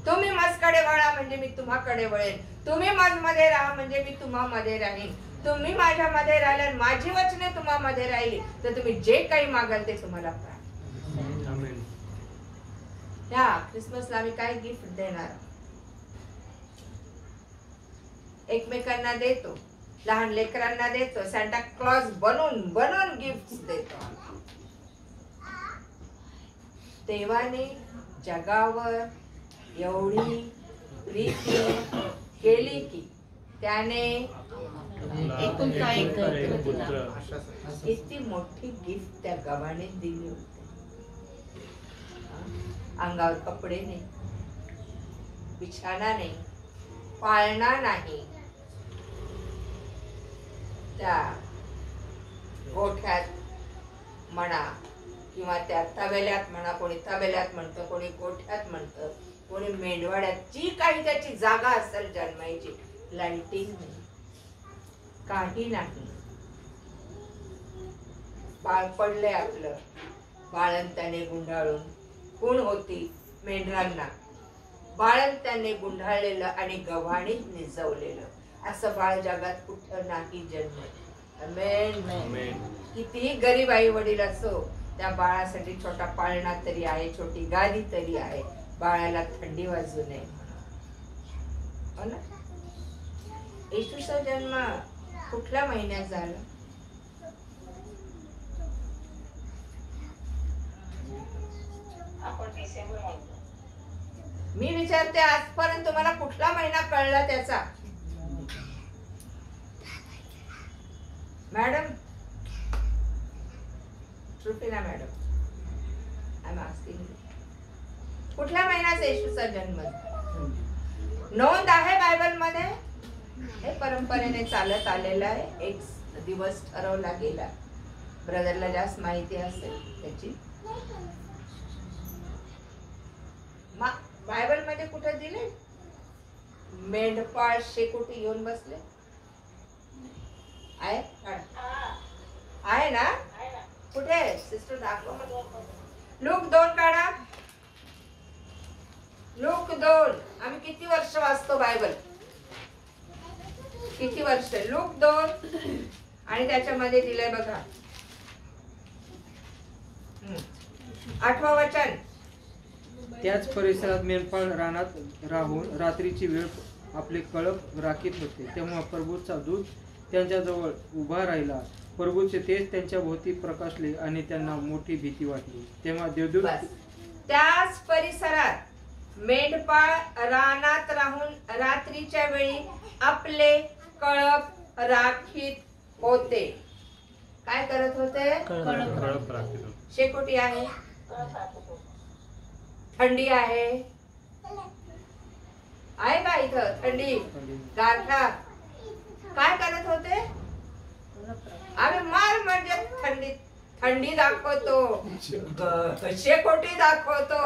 तुम्ही माझकडे वळा म्हणजे मी तुम्हाकडे वळेन. तुम्ही माझमध्ये राहा म्हणजे मी तुम्हामध्ये राहीन. तुम्ही माझ्यामध्ये राहिल्यान माझी वचने तुम्हामध्ये राहिली तर तुम्ही जे काही मागाल ते तुम्हाला प्राप्त. या क्रिसमसला आम्ही काय गिफ्ट देणार? एकमेकांना देतो, लहान लेकरांना देतो, सांता क्लॉज बनवून गिफ्ट देतो. देवाने जगावर एवढी प्रीती केली की त्याने एकुलता एक पुत्र. किती मोठी गिफ्ट त्या गव्हाने दिली होती. अंगावर कपडे नाही, बिछाना नाही, पाळणा नाही, त्या गोठ्यात म्हणा किंवा त्या तबेल्यात म्हणा, कोणी तबेल्यात म्हणतं, कोणी गोठ्यात म्हणतं, कोणी मेंढवाड्यात, जी काही त्याची जागा असेल जन्मायची, लाईटिंग नाही, काही नाही. बाळ पडले आपलं बाळंताने गुंडाळून. कोण होती? मेंढरांना बाळंताने गुंडाळलेलं आणि गव्हाणीत निजवलेलं असं बाळ जगात कुठं नाही जन्म. आमेन. कितीही गरीब आई वडील असो त्या बाळासाठी छोटा पाळणा तरी आहे, छोटी गादी तरी आहे. बाळाला थंडी वाजू नये. हो ना? येशूचा जन्म कुठल्या महिन्यात झाला? मी विचारते आजपर्यंत तुम्हाला कुठला महिना कळला त्याचा? Madam Trufina madam, I am asking, कुठल्या महिन्यात येशूचा जन्म? नोंद आहे बायबल मध्ये? हे परंपरेने चालत आलेलं आहे. एक दिवस ठरवला गेला. ब्रदरला जास्त माहिती असेल त्याची. बायबल मध्ये कुठे दिले? मेंढपाळ शेकोटी येऊन बसले आहे ना? कुठे सिस्टर दाखव. लूक 2 काढा. लूक 2. आम्ही किती वर्ष वाचतो बायबल? किती वर्ष? लूक 2 आणि त्याच्यामध्ये दिलंय बघा 8वं वचन. त्याच परिसरात मेंढपाळ रानात राहून रात्रीची वेळ आपले कळप राखीत होते. तेव्हा प्रभूचा दूत त्यांच्याजवळ उभा राहिला. प्रभूचे तेज त्यांच्या भोवती प्रकाशले आणि त्यांना मोठी भीती वाटली. तेव्हा देवदूत त्याच परिसरात मेंढपाळ रानात राहून रात्रीच्या वेळी आपले कळप राखीत होते. काय करत होते? कळप राखीत. शेकोटी आहे, थंडी आहे का इथं? थंडी गारठा. काय करत होते? आम्ही मार म्हणजे थंडी दाखवतो, शेकोटी दाखवतो.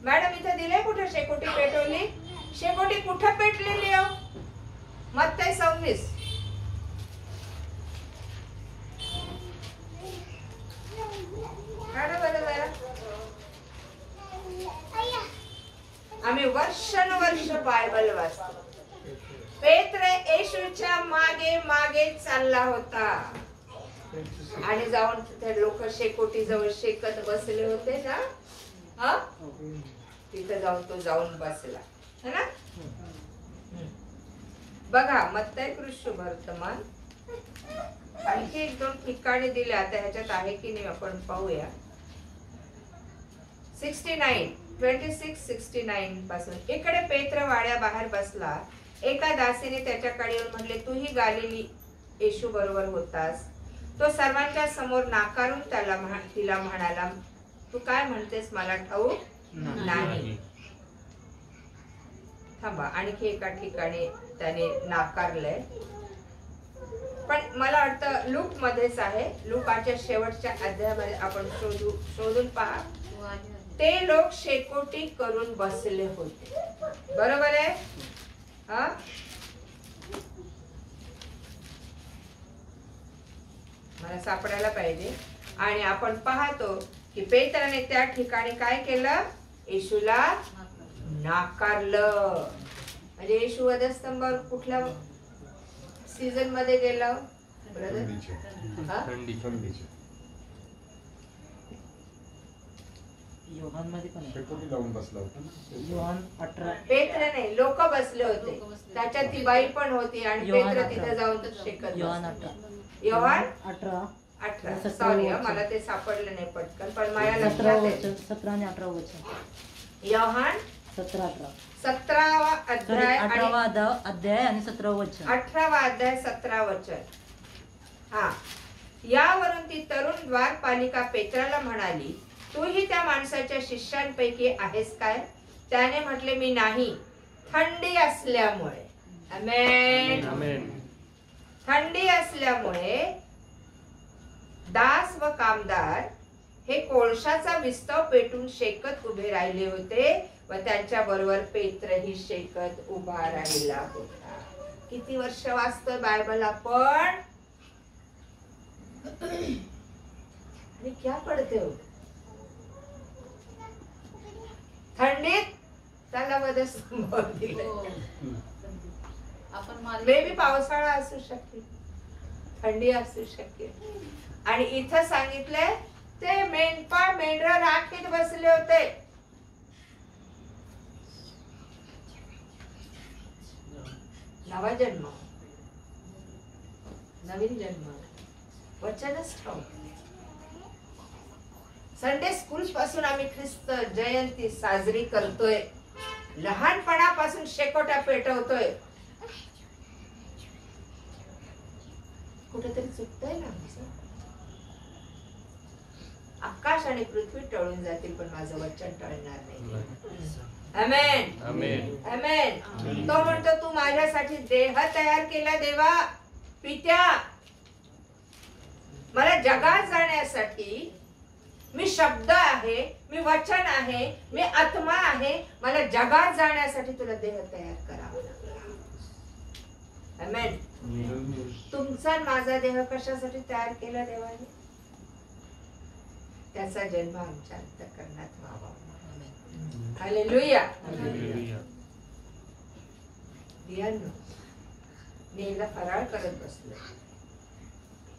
मॅडम इथे दिले कुठे शेकोटी पेटवली? शेकोटी कुठं पेटलेली? मत्ती 26. आम्ही वर्षानुवर्ष बायबल वाचतो. पेत्र येशूच्या मागे मागे चालला होता आणि जाऊन ते लोक शेकोटी जवळ शेकत बसले होते ना, हा तिथे जाऊन तो जाऊन बसला है ना. बघा मत्तई शुभवर्तमान आणखी 1-2 ठिकाणी दिले. आता ह्याच्यात आहे की नाही आपण पाहूया. 26-69 पासून. इकडे पेत्र वाड्या बाहेर बसला. एका दासीने त्याच्याकडे येऊन म्हटले, तूही गालिली येशू बरोबर होतास. तो सर्वांच्या समोर नाकारून तिला म्हणाला, तू काय म्हणतेस मला ठाऊक नाही. थांबा, आणखी एका ठिकाणी त्याने नाकारलंय, पण मला वाटतं लूक मध्येच आहे. लूकाच्या शेवटच्या अध्यायामध्ये आपण शोधून पहा. ते लोक शेकोटी करून बसले होते. बरोबर आहे. हा मला सापडायला पाहिजे. आणि आपण पाहतो की पेत्राने त्या ठिकाणी काय केलं, येशूला नाकारलं. म्हणजे येशू वधस्तंभावर कुठल्या सीझन मध्ये गेलं ब्रदर? योहान मध्ये पण आहे. शेकोटी लावून बसला होता. योहान 18. पेत्र नाही, लोक बसले होते. त्याच्यात ती बाई पण होती आणि योहान पेत्र 18. तिथे जाऊन शेकत योहान बसला. 18. योहान 18. 18. सॉरी मला ते सापडलं नाही पटकन, पण माझ्या लक्षात आहे. 17 आणि 18 वचन. योहान 17-18. 17वा अध्याय आणि 18वा अध्याय आणि 17 वचन. 18वा अध्याय 17 वचन. हा, यावरून ती तरुण द्वारपालिका पेत्राला म्हणाली, तूही त्या माणसाच्या शिष्यांपैकी आहेस काय? त्याने म्हटले, मी नाही, थंडी असल्यामुळे. आमेन. आमेन. थंडी असल्यामुळे दास व कामदार हे कोळशाचा विस्तव पेटून शेकत उभे राहिले होते व त्यांच्या बरोबर पेत्रही शेकत उभा राहिला होता. किती वर्ष वाचतोय बायबल आपण? आणि क्या पडते हो थंडीत? त्याला वधस्तंभ दिलं. मे बी पावसाळा असू शकेल, थंडी असू शकेल. आणि इथं सांगितलंय ते मेंढपाळ मेंढर राखीत बसले होते. नवा जन्म, नवीन जन्म, वचनच ठाऊक. संडे स्कूल पासून आम्ही ख्रिस्त जयंती साजरी करतोय. लहानपणापासून शेकोट्या पेटवतोय. कुठेतरी चुकतंय ना आमचं. आकाश आणि पृथ्वी टळून जातील पण माझं वचन टळणार नाही. आमेन. आमेन. आमेन. तो म्हणतो, तू माझ्यासाठी देह तयार केला देवा पित्या. मला जगात जाण्यासाठी मी शब्द आहे, मी वचन आहे, मी आत्मा आहे. मला जगात जाण्यासाठी तुला देह तयार करावा लागला. आमेन. तुमचा आणि माझा देह कशासाठी तयार केला देवाने? त्याचा जन्म आमच्या अंतःकरणात व्हावा. हालेलुया. दियांनो, मी एकदा फराळ करत बसलो.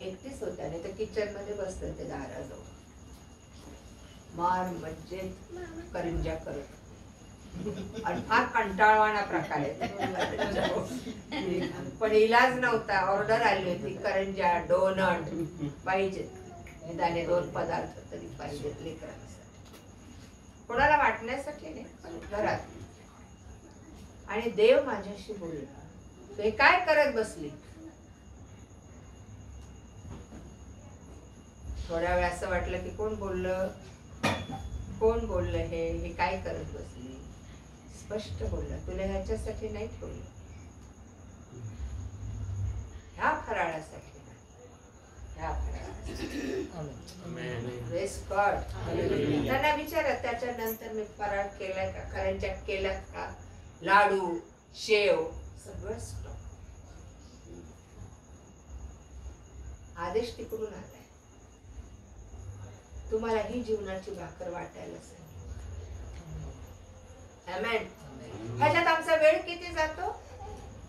एकटीच होत्या, नाही तर किचन मध्ये बसले ते दाराजवळ. मार मज्जेत करंज्या करत आणि फार कंटाळवाणा प्रकार आहे. पण इलाज नव्हता. ऑर्डर आली होती करंज्या, डोनट पाहिजे. निदाने 2 पदार्थ तरी पाहिजेत लेकरांसाठी. कोणाला वाटण्यासाठी नाही, पण घरात. आणि देव माझ्याशी बोलला, तू हे काय करत बसली? थोड्या वेळ असं वाटलं की कोण बोललं, कोण बोललं, हे काय करत बसली? स्पष्ट बोलला, तुला ह्याच्यासाठी नाही ठेवलं, ह्या फराळासाठी नाही, ह्या फराळासाठी. Praise God. त्यांना विचारत, त्याच्यानंतर मी फराळ केलाय का, करंज्या केल्यात का, लाडू, शेव सगळं स्टॉप. आदेश तिकडून आलाय, तुम्हाला ही जीवनाची भाकर वाटायला सांगितलं. आमेन. ह्याच्यात आमचा वेळ किती जातो?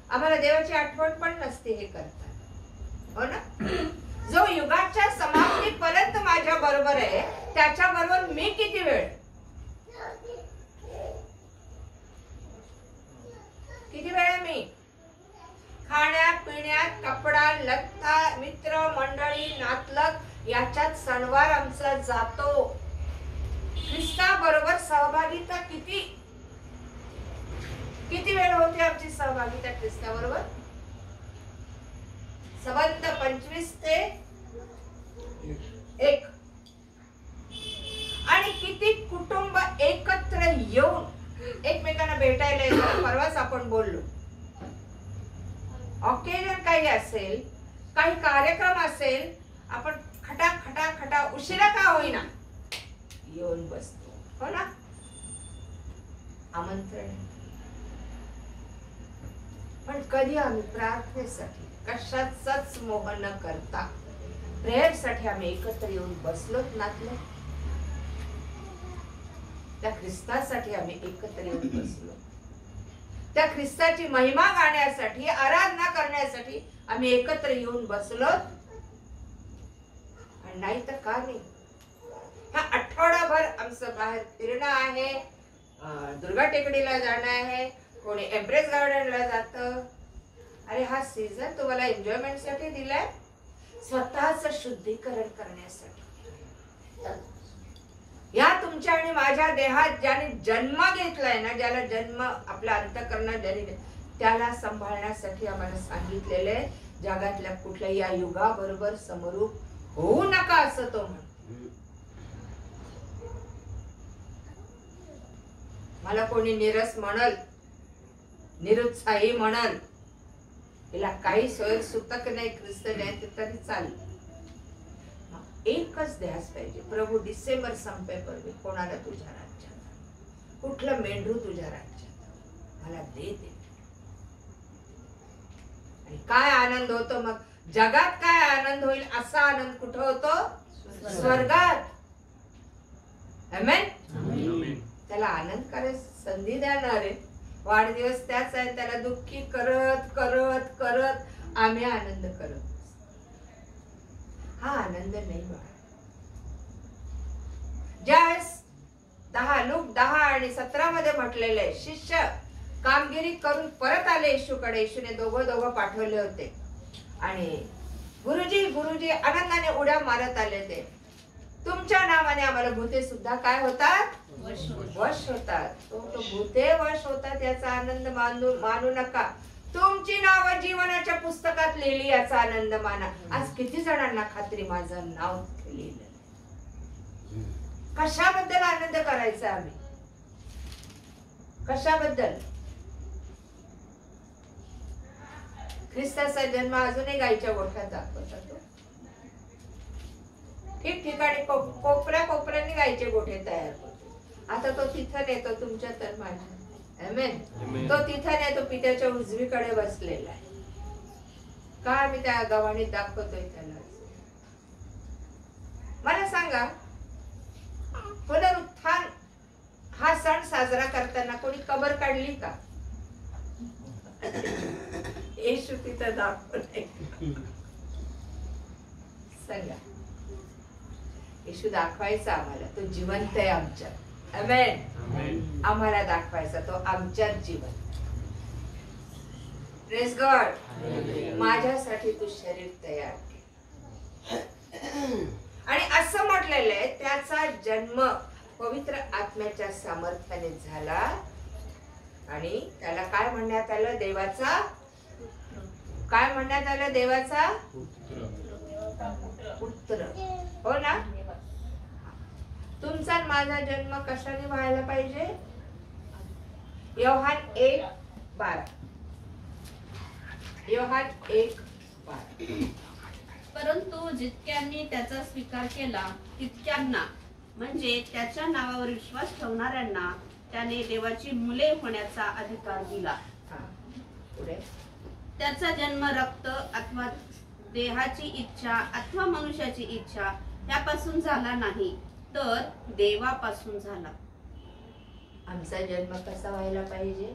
आम्हाला देवाची आठवण पण नसते हे करतात, हो ना? जो युगाच्या समाप्तीपर्यंत माझ्या बरोबर आहे त्याच्या बरोबर मी किती वेळ, किती वेळ आहे मी खाण्यात पिण्यात, कपडा लत्ता, मित्र मंडळी, नातलग याच्यात सणवार आमचा जातो. ख्रिस्ता बरोबर सहभागिता किती किती वेळ होते आमची सहभागिता ख्रिस्ता बरोबर? संबंध 25 ते 1. आणि किती कुटुंब एकत्र येऊन एकमेकांना भेटायला येतात. परवाच आपण बोललो, ऑकेजन काही असेल, काही कार्यक्रम असेल, आपण खटा खटा खटा उशिरा का होईना येऊन बसतो, हो ना? आमंत्रण. पण कधी आम्ही प्रार्थनेसाठी कशाचाच मोह न करता प्रेयर साठी आम्ही एकत्र येऊन बसलोत नातलं? त्या ख्रिस्तासाठी आम्ही एकत्र येऊन बसलो, त्या ख्रिस्ताची महिमा गाण्यासाठी, आराधना करण्यासाठी आम्ही एकत्र येऊन बसलो. नाही तर का नाही? हा आठवडाभर आमचं बाहेर फिरणं आहे, दुर्गा टेकडीला जाणं आहे, कोणी एम्प्रेस गार्डनला जात. अरे हा सीझन तुम्हाला एन्जॉयमेंट साठी दिलाय, स्वतःच शुद्धीकरण करण्यासाठी. या तुमच्या आणि माझ्या देहात ज्याने जन्म घेतलाय ना, ज्याला जन्म आपल्या अंतःकरणात ज्याने, त्याला सांभाळण्यासाठी आम्हाला सांगितलेले जगातल्या कुठल्याही या युगाबरोबर समरूप होऊ नका असं तो म्हण. मला कोणी निरस म्हणल, निरुत्साही म्हणल, तिला काही सोय सुतक नाही, ख्रिस्त नाही तरी चालेल. एकच ध्यास पाहिजे, प्रभू डिसेंबर संपेपर्यंत कोणाला तुझ्या राज्यात, कुठलं मेंढरू तुझ्या राज्यात मला दे. आणि काय आनंद होतो मग, जगात काय आनंद होईल असा आनंद कुठं होतो? स्वर्गात. आमेन. त्याला आनंद करायची संधी देणारे वाढदिवस त्याच आहे, त्याला दुःखी करत करत करत आम्ही आनंद करत. हा आनंद नाही बघा. ज्यावेळेस 10 लूक 10 आणि 17 मध्ये म्हटलेले शिष्य कामगिरी करून परत आले येशूकडे, येशूने दोघं पाठवले होते आणि गुरुजी गुरुजी आनंदाने उड्या मारत आले. ते तुमच्या नावाने आम्हाला भूते सुद्धा काय होतात? वश होतात. तो भूते वश होतात याचा आनंद मानू नका. तुमची नाव जीवनाच्या पुस्तकात लिहिली याचा आनंद माना. आज किती जणांना खात्री माझं नाव लिहिलं. कशाबद्दल आनंद करायचा आम्ही? कशाबद्दल? ख्रिस्ताचा जन्म अजूनही गायीच्या गोठ्यात दाखवतात. ठिकठिकाणी कोपऱ्या कोपऱ्यांनी गायीचे गोठे तयार होते. आता तो तिथं नेतो तुमच्या तर माझ्या. आमेन. तो तिथं नेतो पित्याच्या उजवीकडे बसलेला आहे. का आम्ही त्या गव्हाणीत दाखवतोय त्याला? मला सांगा, पुनरुत्थान हा सण साजरा करताना कोणी कबर काढली का? येशू तिथं दाखवलंय. सांगा, येशू दाखवायचा आम्हाला, तो जिवंत आहे आमच्यात. आमेन. आम्हाला दाखवायचा तो आमच्यात जिवंत. Praise God. माझ्यासाठी तू शरीर तयार केलं आणि असं म्हटलेलं आहे त्याचा जन्म पवित्र आत्म्याच्या सामर्थ्याने झाला आणि त्याला काय म्हणण्यात आलं? देवाचा. काय म्हणण्यात आलं? देवाचा पुत्र. हो ना? तुमचा माझा जन्म कशाने व्हायला पाहिजे? योहान 1:12. योहान 1:12. परंतु जितक्यांनी त्याचा स्वीकार केला तितक्यांना, म्हणजे त्याच्या नावावर विश्वास ठेवणाऱ्यांना, त्याने देवाची मुले होण्याचा अधिकार दिला. पुढे. त्याचा जन्म रक्त अथवा देहाची इच्छा अथवा मनुष्याची इच्छा यापासून झाला नाही, तर देवापासून झाला. आमचा जन्म कसा व्हायला पाहिजे?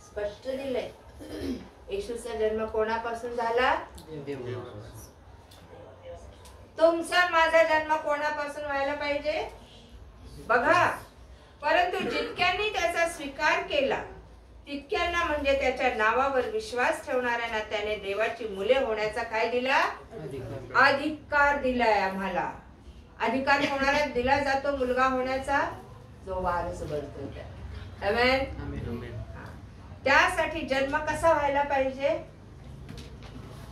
स्पष्ट दिलंय. येशूचा जन्म कोणापासून झाला? तुमचा माझा जन्म कोणापासून व्हायला पाहिजे? बघा, परंतु जितक्यांनी त्याचा स्वीकार केला तितक्यांना म्हणजे त्याच्या नावावर विश्वास ठेवणाऱ्यांना त्याने देवाची मुले होण्याचा काय दिला? अधिकार दिलाय आम्हाला. अधिकार कोणाला दिला जातो मुलगा होण्याचा? जो वारस बनतो त्या. आमेन. त्यासाठी जन्म कसा व्हायला पाहिजे?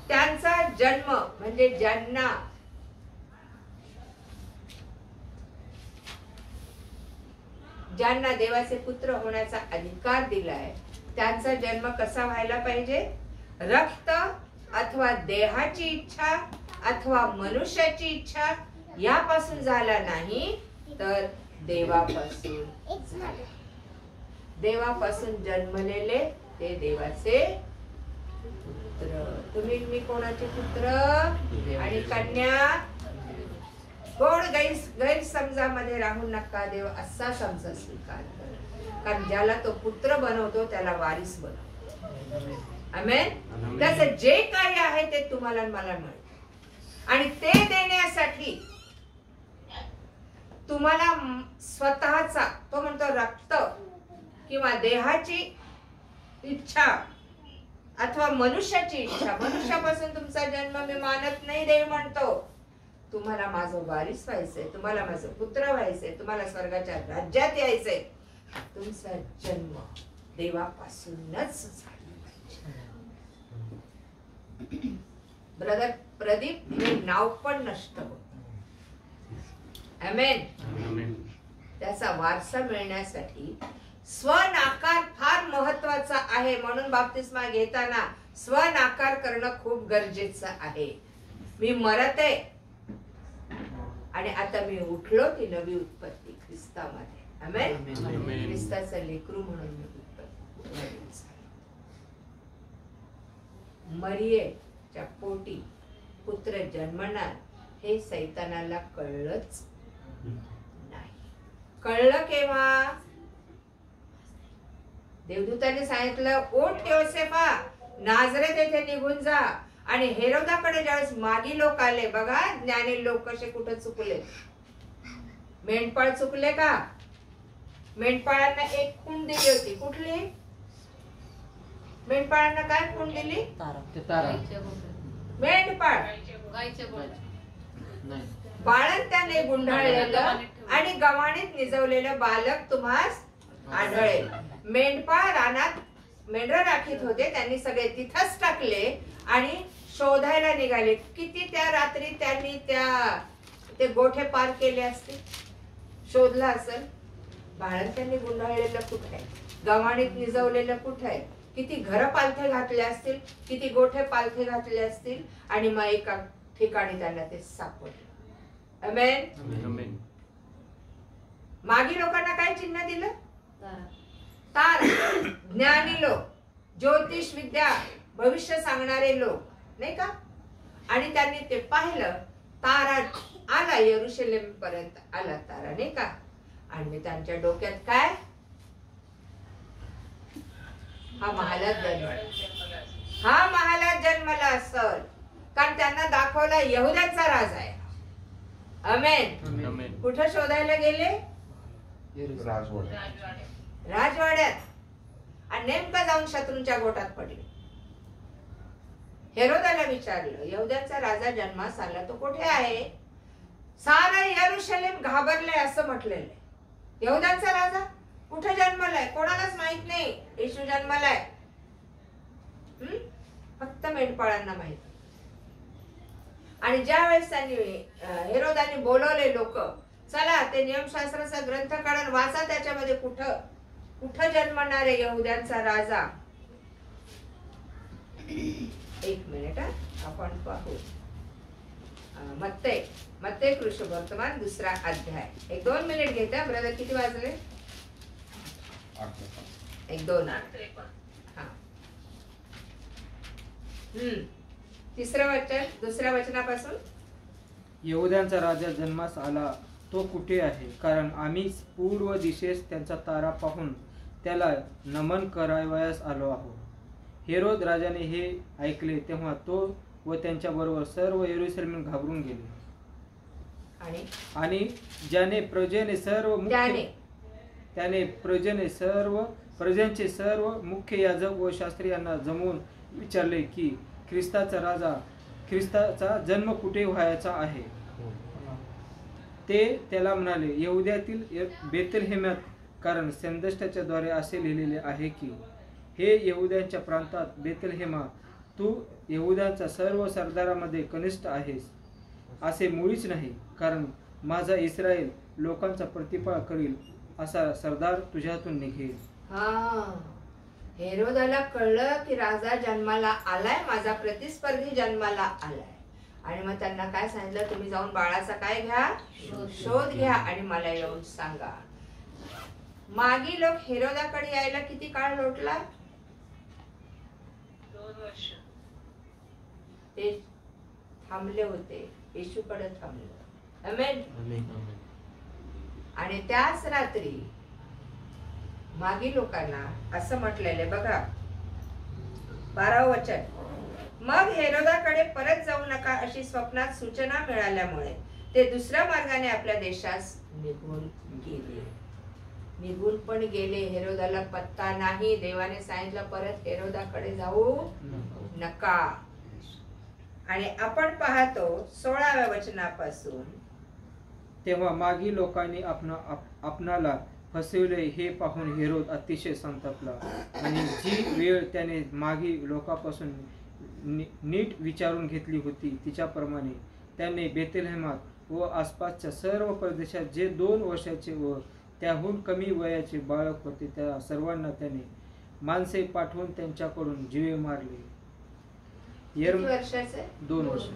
त्यांचा जन्म म्हणजे ज्यांना देवाचे पुत्र होण्याचा अधिकार दिलाय त्यांचा जन्म कसा व्हायला पाहिजे? रक्त अथवा देहाची इच्छा अथवा मनुष्याची इच्छा यापासून झाला नाही, तर देवापासून झाला. देवापासून जन्मलेले ते देवाचे पुत्र. तुम्ही मी कोणाचे पुत्र आणि कन्या? कोण गैरसमजामध्ये राहू नका. देव असा समजा स्वीकार करा, कारण ज्याला तो पुत्र बनवतो त्याला वारीस बनवतो. आमेन. त्याचं जे काही आहे ते तुम्हाला मला मिळेल आणि ते देण्यासाठी तुम्हाला स्वतःचा तो म्हणतो रक्त किंवा देहाची इच्छा अथवा मनुष्याची इच्छा. मनुष्यापासून तुमचा जन्म मी मानत नाही. देव म्हणतो तुम्हाला माझं वारीस व्हायचंय, तुम्हाला माझं पुत्र व्हायचंय, तुम्हाला स्वर्गाच्या राज्यात यायचंय. तुमचा जन्म देवापासूनच झाला. ब्रदर प्रदीप हे नाव पण नष्ट होत. आमेन. त्याचा वारसा मिळण्यासाठी स्वनाकार फार महत्वाचा आहे. म्हणून बाप्तिस्मा घेताना स्वनाकार करणं खूप गरजेचं आहे. मी मरत आहे आणि आता मी उठलो ती नवी उत्पत्ती ख्रिस्तामध्ये. आमेन. ख्रिस्ताचं लेकरू म्हणून मी उत्पत्ती. मरियेच्या पोटी पुत्र जन्मणार हे सैतानाला कळलंच नाही. कळलं केव्हा? देवदूताने सांगितलं, ओठ योसेफा, नाझरेत येथे निघून जा. आणि हेरोदाकडे ज्यावेळेस मागी लोक आले, बघा ज्ञानी लोक कसे कुठे चुकले. मेंढपाळ चुकले का? मेंढपाळांना एक खूण दिली होती. कुठली? मेंढपाळांना काय खूण दिली? मेंढपाळ बाळंत्याने गुंडाळलेलं आणि गव्हाणीत निजवलेलं बालक तुम्हास आढळेल. मेंढपाळ रानात मेंढरं राखीत होते, त्यांनी सगळे तिथंच टाकले आणि शोधायला निघाले. किती त्या रात्री त्यांनी ते गोठे पार केले असते, शोधला असेल. बाळंत्याने गुंडाळलेलं कुठे आहे? गव्हाणीत निजवलेलं कुठे आहे? किती घर पालथे घातले असतील, किती गोठे पालथे घातले असतील आणि मग एका ठिकाणी त्यांना ते सापडलं. आमेन. मागी लोकांना काय चिन्ह दिलं? तारा. ज्ञानी लोक, ज्योतिष विद्या, भविष्य सांगणारे लोक, नाही का? आणि त्यांनी ते पाहिलं. तारा आला, यरुशलेम पर्यंत आला तारा, नाही का? आणि त्यांच्या डोक्यात काय? हा महालात जन्मला असल, कारण त्यांना दाखवला यहुद्यांचा राज आहे. आमेन. कुठं शोधायला गेले? राजवाड्यात. आणि नेमकं जाऊन शत्रूंच्या गोटात पडले. हेरोदाला विचारलं, यहुद्यांचा राजा जन्मास आला, तो कुठे आहे? सारा यरुशलेम घाबरले असं म्हटलेलं. यहुद्यांचा राजा कुठे जन्मलाय? कोणालाच माहित नाही येशू जन्मलाय. फक्त मेंढपाळांना माहित. आणि ज्या वेळेस त्यांनी हेरोदाने बोलवले लोक, चला ते नियमशास्त्राचा ग्रंथ काढून वाचा, त्याच्यामध्ये कुठं जन्मणार आहे यहुद्यांचा राजा. एक मिनिट आपण पाहू. मत्ते कृष्ण वर्तमान 2रा अध्याय. 1-2 मिनिट घेता ब्रदर. किती वाजले? 1-2. हा. 3रं वचन 2ऱ्या वचनापासून. यहुद्यांचा राजा जन्मास आला तो कुठे आहे, कारण आम्ही पूर्व दिशेस त्यांचा तारा पाहून त्याला नमन करावयास आलो आहोत. हेरोद राजाने हे ऐकले तेव्हा तो व त्यांच्याबरोबर सर्व यरूशलेम घाबरून गेले. आणि ज्याने प्रजेचे सर्व मुख्य याजक व शास्त्रीयांना जमवून विचारले की ख्रिस्ताचा जन्म कुठे व्हायचा आहे. ते त्याला म्हणाले, यहुद्यातील बेथलेहेमात, कारण संदेष्टाच्या द्वारे असे लिहिलेले आहे की, हे यहुद्यांच्या प्रांतात बेथलेहेमा, तू यहुद्यांच्या सर्व सरदारामध्ये कनिष्ठ आहेस. असे मुळीच नाही, कारण माझा इस्रायल लोकांचा प्रतिपाळ करील असा सरदार तुझ्यातून निघेल. हेरोदाला कळलं की राजा जन्माला आलाय, माझा प्रतिस्पर्धी जन्माला आलाय. आणि मग त्यांना काय सांगितलं, तुम्ही जाऊन बाळाचा काय घ्या, शोध घ्या आणि मला येऊन सांगा. मागी लोक हेरोदाकडे यायला किती काळ लोटला? 2 वर्ष. ते थांबले होते, येशूकडे थांबले. आमेन. आणि त्याच रात्री मागी लोकांना असं म्हटलेले बघा, 12 वचन, मग हेरोदाकडे परत जाऊ नका अशी स्वप्नात सूचना मिळाल्यामुळे ते दुसऱ्या मार्गाने आपल्या देशास निघून पण गेले. हेरोदाला पत्ता नाही. देवाने सांगितलं परत हेरोदाकडे जाऊ नका. आणि आपण पाहतो 16व्या वचनापासून, तेव्हा मागी लोकांनी आपणाला फसविले हे पाहून हेरोद अतिशय संतापला. आणि जी वेळ त्याने मागी लोकांपासून नीट विचारून घेतली होती तिच्याप्रमाणे त्याने बेथलेहेमात व आसपासच्या सर्व प्रदेशात जे 2 वर्षाचे व त्याहून कमी वयाचे बाळक होते त्या सर्वांना त्याने माणसे पाठवून त्यांच्याकडून जीवे मारले. 2 वर्षाचे 2 वर्ष,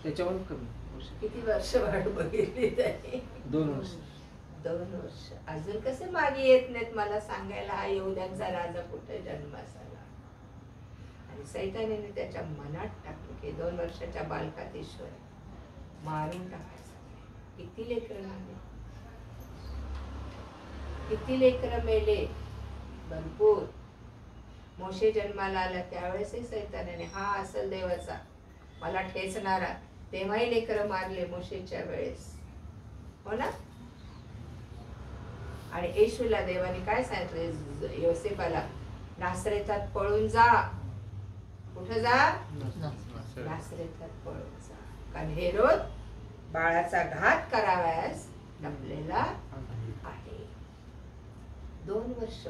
त्याच्याहून कमी. किती वर्ष वाट बघितली त्याने? 2 वर्ष. 2 वर्ष. अजून कसे मागे येत नाहीत मला सांगायला हा यहुद्यांचा राजा कुठे जन्मास आला. आणि सैतानाने त्याच्या मनात टाकले की 2 वर्षाच्या बालकात ईश्वर मारून टाकायचा. किती लेकरं मेले, भरपूर. मोशे जन्माला आला त्यावेळेसही सैतानाने हा असल देवाचा मला ठेचणारा, तेव्हाही लेकरं मारले मोशेच्या वेळेस, हो ना. आणि येशूला देवाने काय सांगितलं, योसेफाला, नासरेतात पळून जा. कुठं जा? नासरेतात पळून जा, कारण हेरोद बाळाचा घात करावयास लपलेला आहे. 2 वर्ष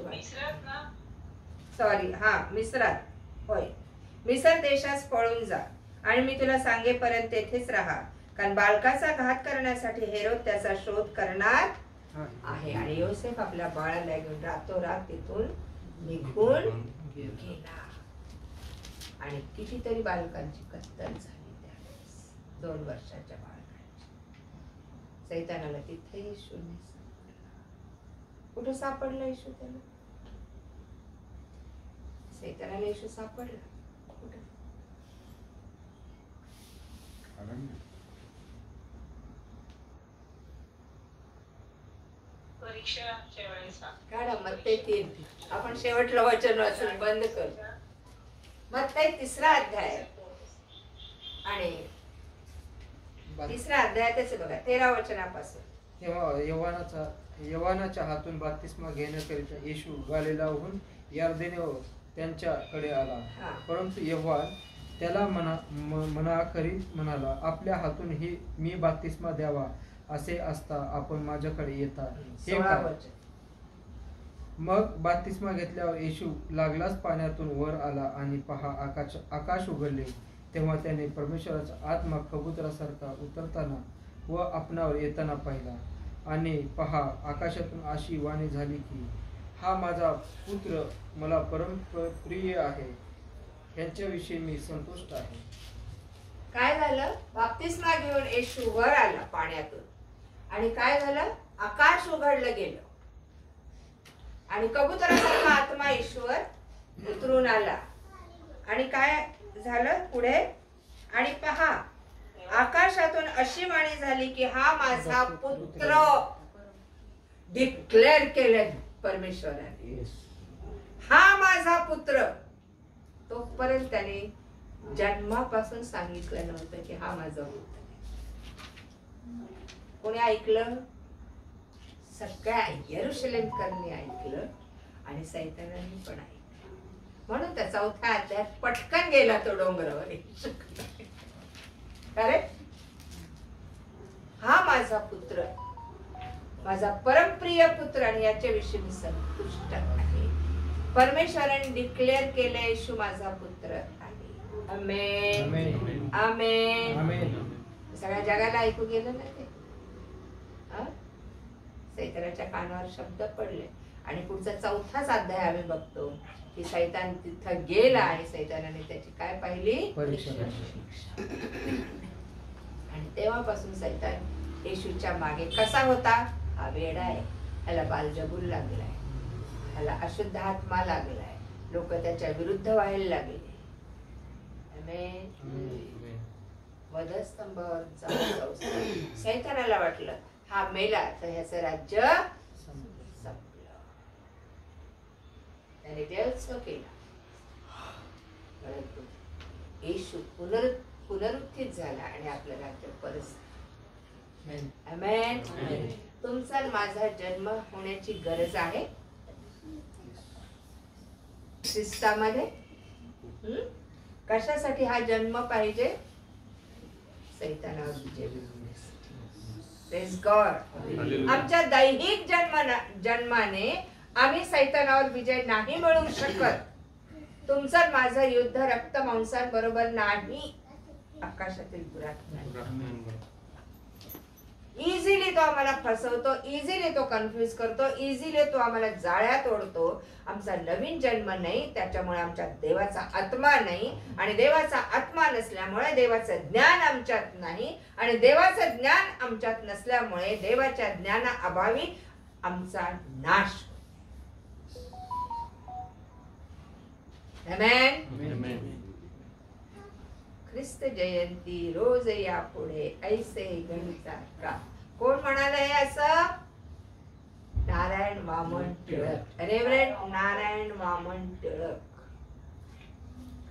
मिस्रात, होय, मिसर देशास पळून जा आणि मी तुला सांगेपर्यंत तेथेच राहा, कारण बालकाचा घात करण्यासाठी हेरोद त्याचा शोध करणार आहे. आणि योसेफ आपल्या बाळाला घेऊन रातोरात तिथून निघून गेला. आणि कितीतरी बालकांची कत्तल झाली त्यावेळेस, 2 वर्षाच्या बालकांची. सैतानाला तिथे येशूने कुठं सापडला येशू? त्याला सैतानाला येशू सापडला कुठं? परीक्षाच्या वेळेस काढा मत्ते 3. आपण शेवटलं वचन वाचून बंद करू. मत्ते 3रा अध्याय आणि 3रा अध्यायातच बघा 13 वचनापासून. तेव्हा यवानाच्या हातून बप्तिस्मा घेण्याकरिता येशू गालिलाहून यरदेने त्यांच्याकडे आला. परंतु यव्हान त्याला मनाकरीत म्हणाला, आपल्या हातून ही मी बप्तिस्मा द्यावा असे असता आपण माझ्याकडे येता हे काय? मग बप्तिस्मा घेतल्यावर येशू लागलाच पाण्यातून वर आला आणि पहा आकाश उघडले. तेव्हा त्याने परमेश्वराचा आत्मा कबुतरासारखा उतरताना व आपणावर येताना पाहिला. आणि पहा आकाशातून अशी वाणी झाली की, हा माझा पुत्र मला परम प्रिय आहे, ह्यांच्याविषयी मी संतुष्ट आहे. काय झालं? बप्तिस्मा घेऊन येशू वर आला पाण्यातून आणि काय झालं? आकाश उघडलं गेलं आणि कबुतरासारखा आत्मा ईश्वर उतरून आला. आणि काय झालं पुढे? आणि पहा आकाशातून अशी वाणी झाली की हा माझा पुत्र, डिक्लेअर केलं परमेश्वराने, हा माझा पुत्र. तोपर्यंत त्याने जन्मापासून सांगितलं नव्हतं की हा माझा पुत्र. कोणी ऐकलं? सगळ्या यरुशलेमकरांनी ऐकलं आणि सैतानाने पण ऐकलं. म्हणून त्या 4था अध्याय पटकन गेला तो डोंगरावर. अरे हा माझा पुत्र, माझा परमप्रिय पुत्र, आणि याच्याविषयी मी संतुष्ट आहे. परमेश्वराने डिक्लेअर केलंय येशू माझा पुत्र आहे. आमेन, आमेन. सगळ्या जगाला ऐकू गेलं ना ते. सैतानाच्या कानावर शब्द पडले. आणि पुढचा 4थाच अध्याय आम्ही बघतो की सैतान तिथं गेला आणि सैतानाने त्याची काय पाहिली? आणि तेव्हापासून सैतान येशूच्या मागे कसा होता? हा वेडा आहे, ह्याला बालजबूल लागलाय, ह्याला अशुद्ध आत्मा लागलाय, लोक त्याच्या विरुद्ध व्हायला लागले. वधस्तंभावर जाऊ सैतानाला वाटलं हा मेला तर ह्याचं राज्य संपलं. त्याने देवत्व केला. परंतु येशू पुनरुत्थित झाला आणि आपलं राज्य परत. आमेन. तुमचा माझा जन्म होण्याची गरज आहे ख्रिस्तामध्ये. कशासाठी हा जन्म पाहिजे? सैतानावर विजय मिळवण्यासाठी. Praise God. आमच्या दैहिक जन्माने आम्ही सैतानावर विजय नाही मिळवू शकत. तुमचं माझं युद्ध रक्त मांसांबरोबर नाही, आकाशातील बुराक नाही. इझिली तो आम्हाला फसवतो, इझिली तो कन्फ्युज करतो, इझिली तो आम्हाला जाळ्यात ओढतो. आमचा नवीन जन्म नाही, त्याच्यामुळे आमच्यात देवाचा आत्मा नाही, आणि देवाचा आत्मा नसल्यामुळे देवाचं ज्ञान आमच्यात नाही, आणि देवाचं ज्ञान आमच्यात नसल्यामुळे देवाच्या ज्ञानाअभावी आमचा नाश. आमेन. ख्रिस्त जयंती रोज या पुढे ऐसे गणिता का. कोण म्हणालंय असं? नारायण वामन टिळक. रेव्हरंड नारायण वामन टिळक.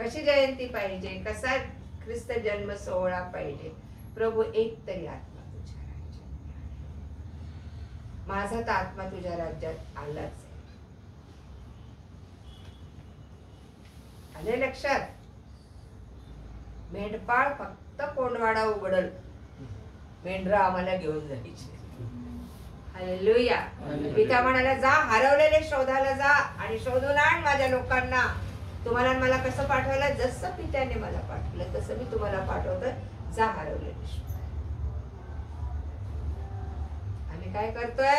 कशी जयंती पाहिजे? कसा ख्रिस्त जन्म सोहळा पाहिजे? प्रभू एक तरी आत्मा तुझ्या राज्यात. माझा तर आत्मा तुझ्या राज्यात आलाच. आले लक्षात? मेंढपाळ फक्त कोंडवाडा उघडल, मेंढरा आम्हाला घेऊन जायचे. हालेलुया. पिता म्हणाला जा हरवलेले शोधायला जा आणि शोधून आण माझ्या लोकांना. तुम्हाला मला कसं पाठवलं? जसं पित्याने मला पाठवलं तसं मी तुम्हाला पाठवतोय. जा हरवलेले शोध. आम्ही काय करतोय?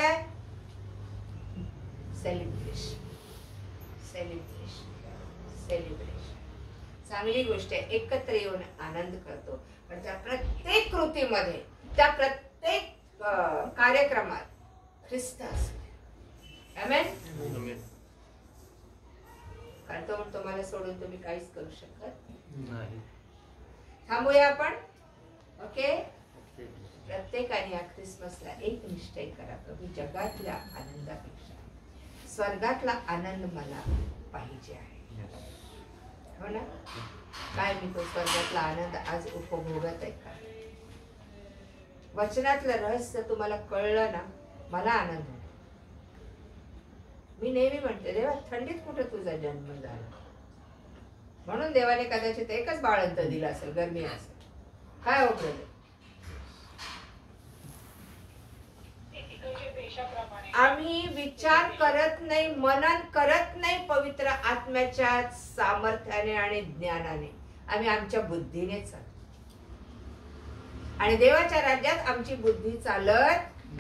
Celebration, celebration, celebration. चांगली गोष्ट आहे. एकत्र येऊन आनंद करतो. पण त्या प्रत्येक कृतीमध्ये, त्या प्रत्येक कार्यक्रमात ख्रिस्त असतो. आमेन. कारण तो तुम्हाला सोडून तुम्ही काहीच करू शकत नाही. थांबूया आपण. ओके. प्रत्येकाने या ख्रिसमसला एक निश्चय करा, प्रभू जगातल्या आनंदापेक्षा स्वर्गातला आनंद मला पाहिजे आहे. हो ना? काय मी तो स्वर्गातला आनंद आज उपभोगत आहे का? वचनातलं रहस्य तुम्हाला कळलं ना, मला आनंद होतो. मी नेहमी म्हणते देवा थंडीत कुठे तुझा जन्म झाला, म्हणून देवाने कदाचित एकच बाळंत दिलं असेल, गरमी असेल. काय हो प्रभू? आम्ही विचार करत नाही, मनन करत नाही पवित्र आत्म्याच्या सामर्थ्याने आणि ज्ञानाने. आम्ही आमच्या बुद्धीने चालतो आणि देवाच्या राज्यात आमची बुद्धी चालत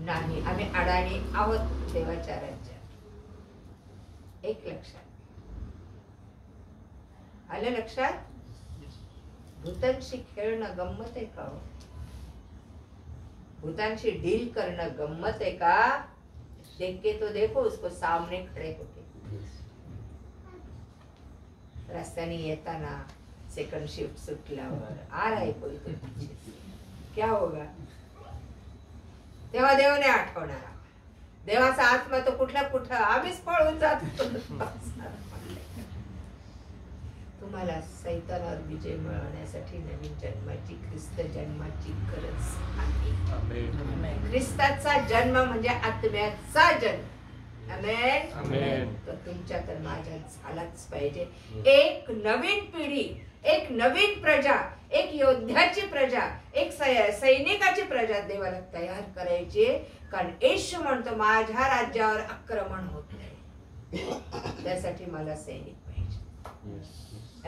नाही. आम्ही अडाणी आहोत देवाच्या राज्यात. एक लक्षात आलं? लक्षात? भूतांशी खेळणं गंमत आहे का? भूतांशी डील करणं गम्मत है का? देख के तो देखो, उसको सामने खड़े होके. रस्त्याने येताना सेकंड शिफ्ट सुटल्यावर आ रहा है कोई तो पीछे से. क्या होगा? तेव्हा देव नाही आठवणार. देवाचा आत्मा तो कुठल्या कुठं आम्हीच पळून जातो. तुम्हाला सैतानावर विजय मिळवण्यासाठी नवीन जन्माची, ख्रिस्त जन्माची गरज आहे. ख्रिस्ताचा जन्म म्हणजे आत्म्याचा जन्म. आमेन. आमेन. तो तुमच्या तर माझ्यात झालाच पाहिजे. एक नवीन पिढी, एक नवीन प्रजा, एक योद्ध्याची प्रजा, एक सैनिकाची प्रजा देवाला तयार करायची. कारण येशू म्हणतो माझ्या राज्यावर आक्रमण होत नाही, त्यासाठी मला सैनिक पाहिजे.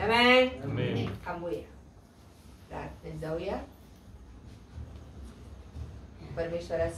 आमेन. थांबूया, प्रार्थनेत जाऊया. परमेश्वरा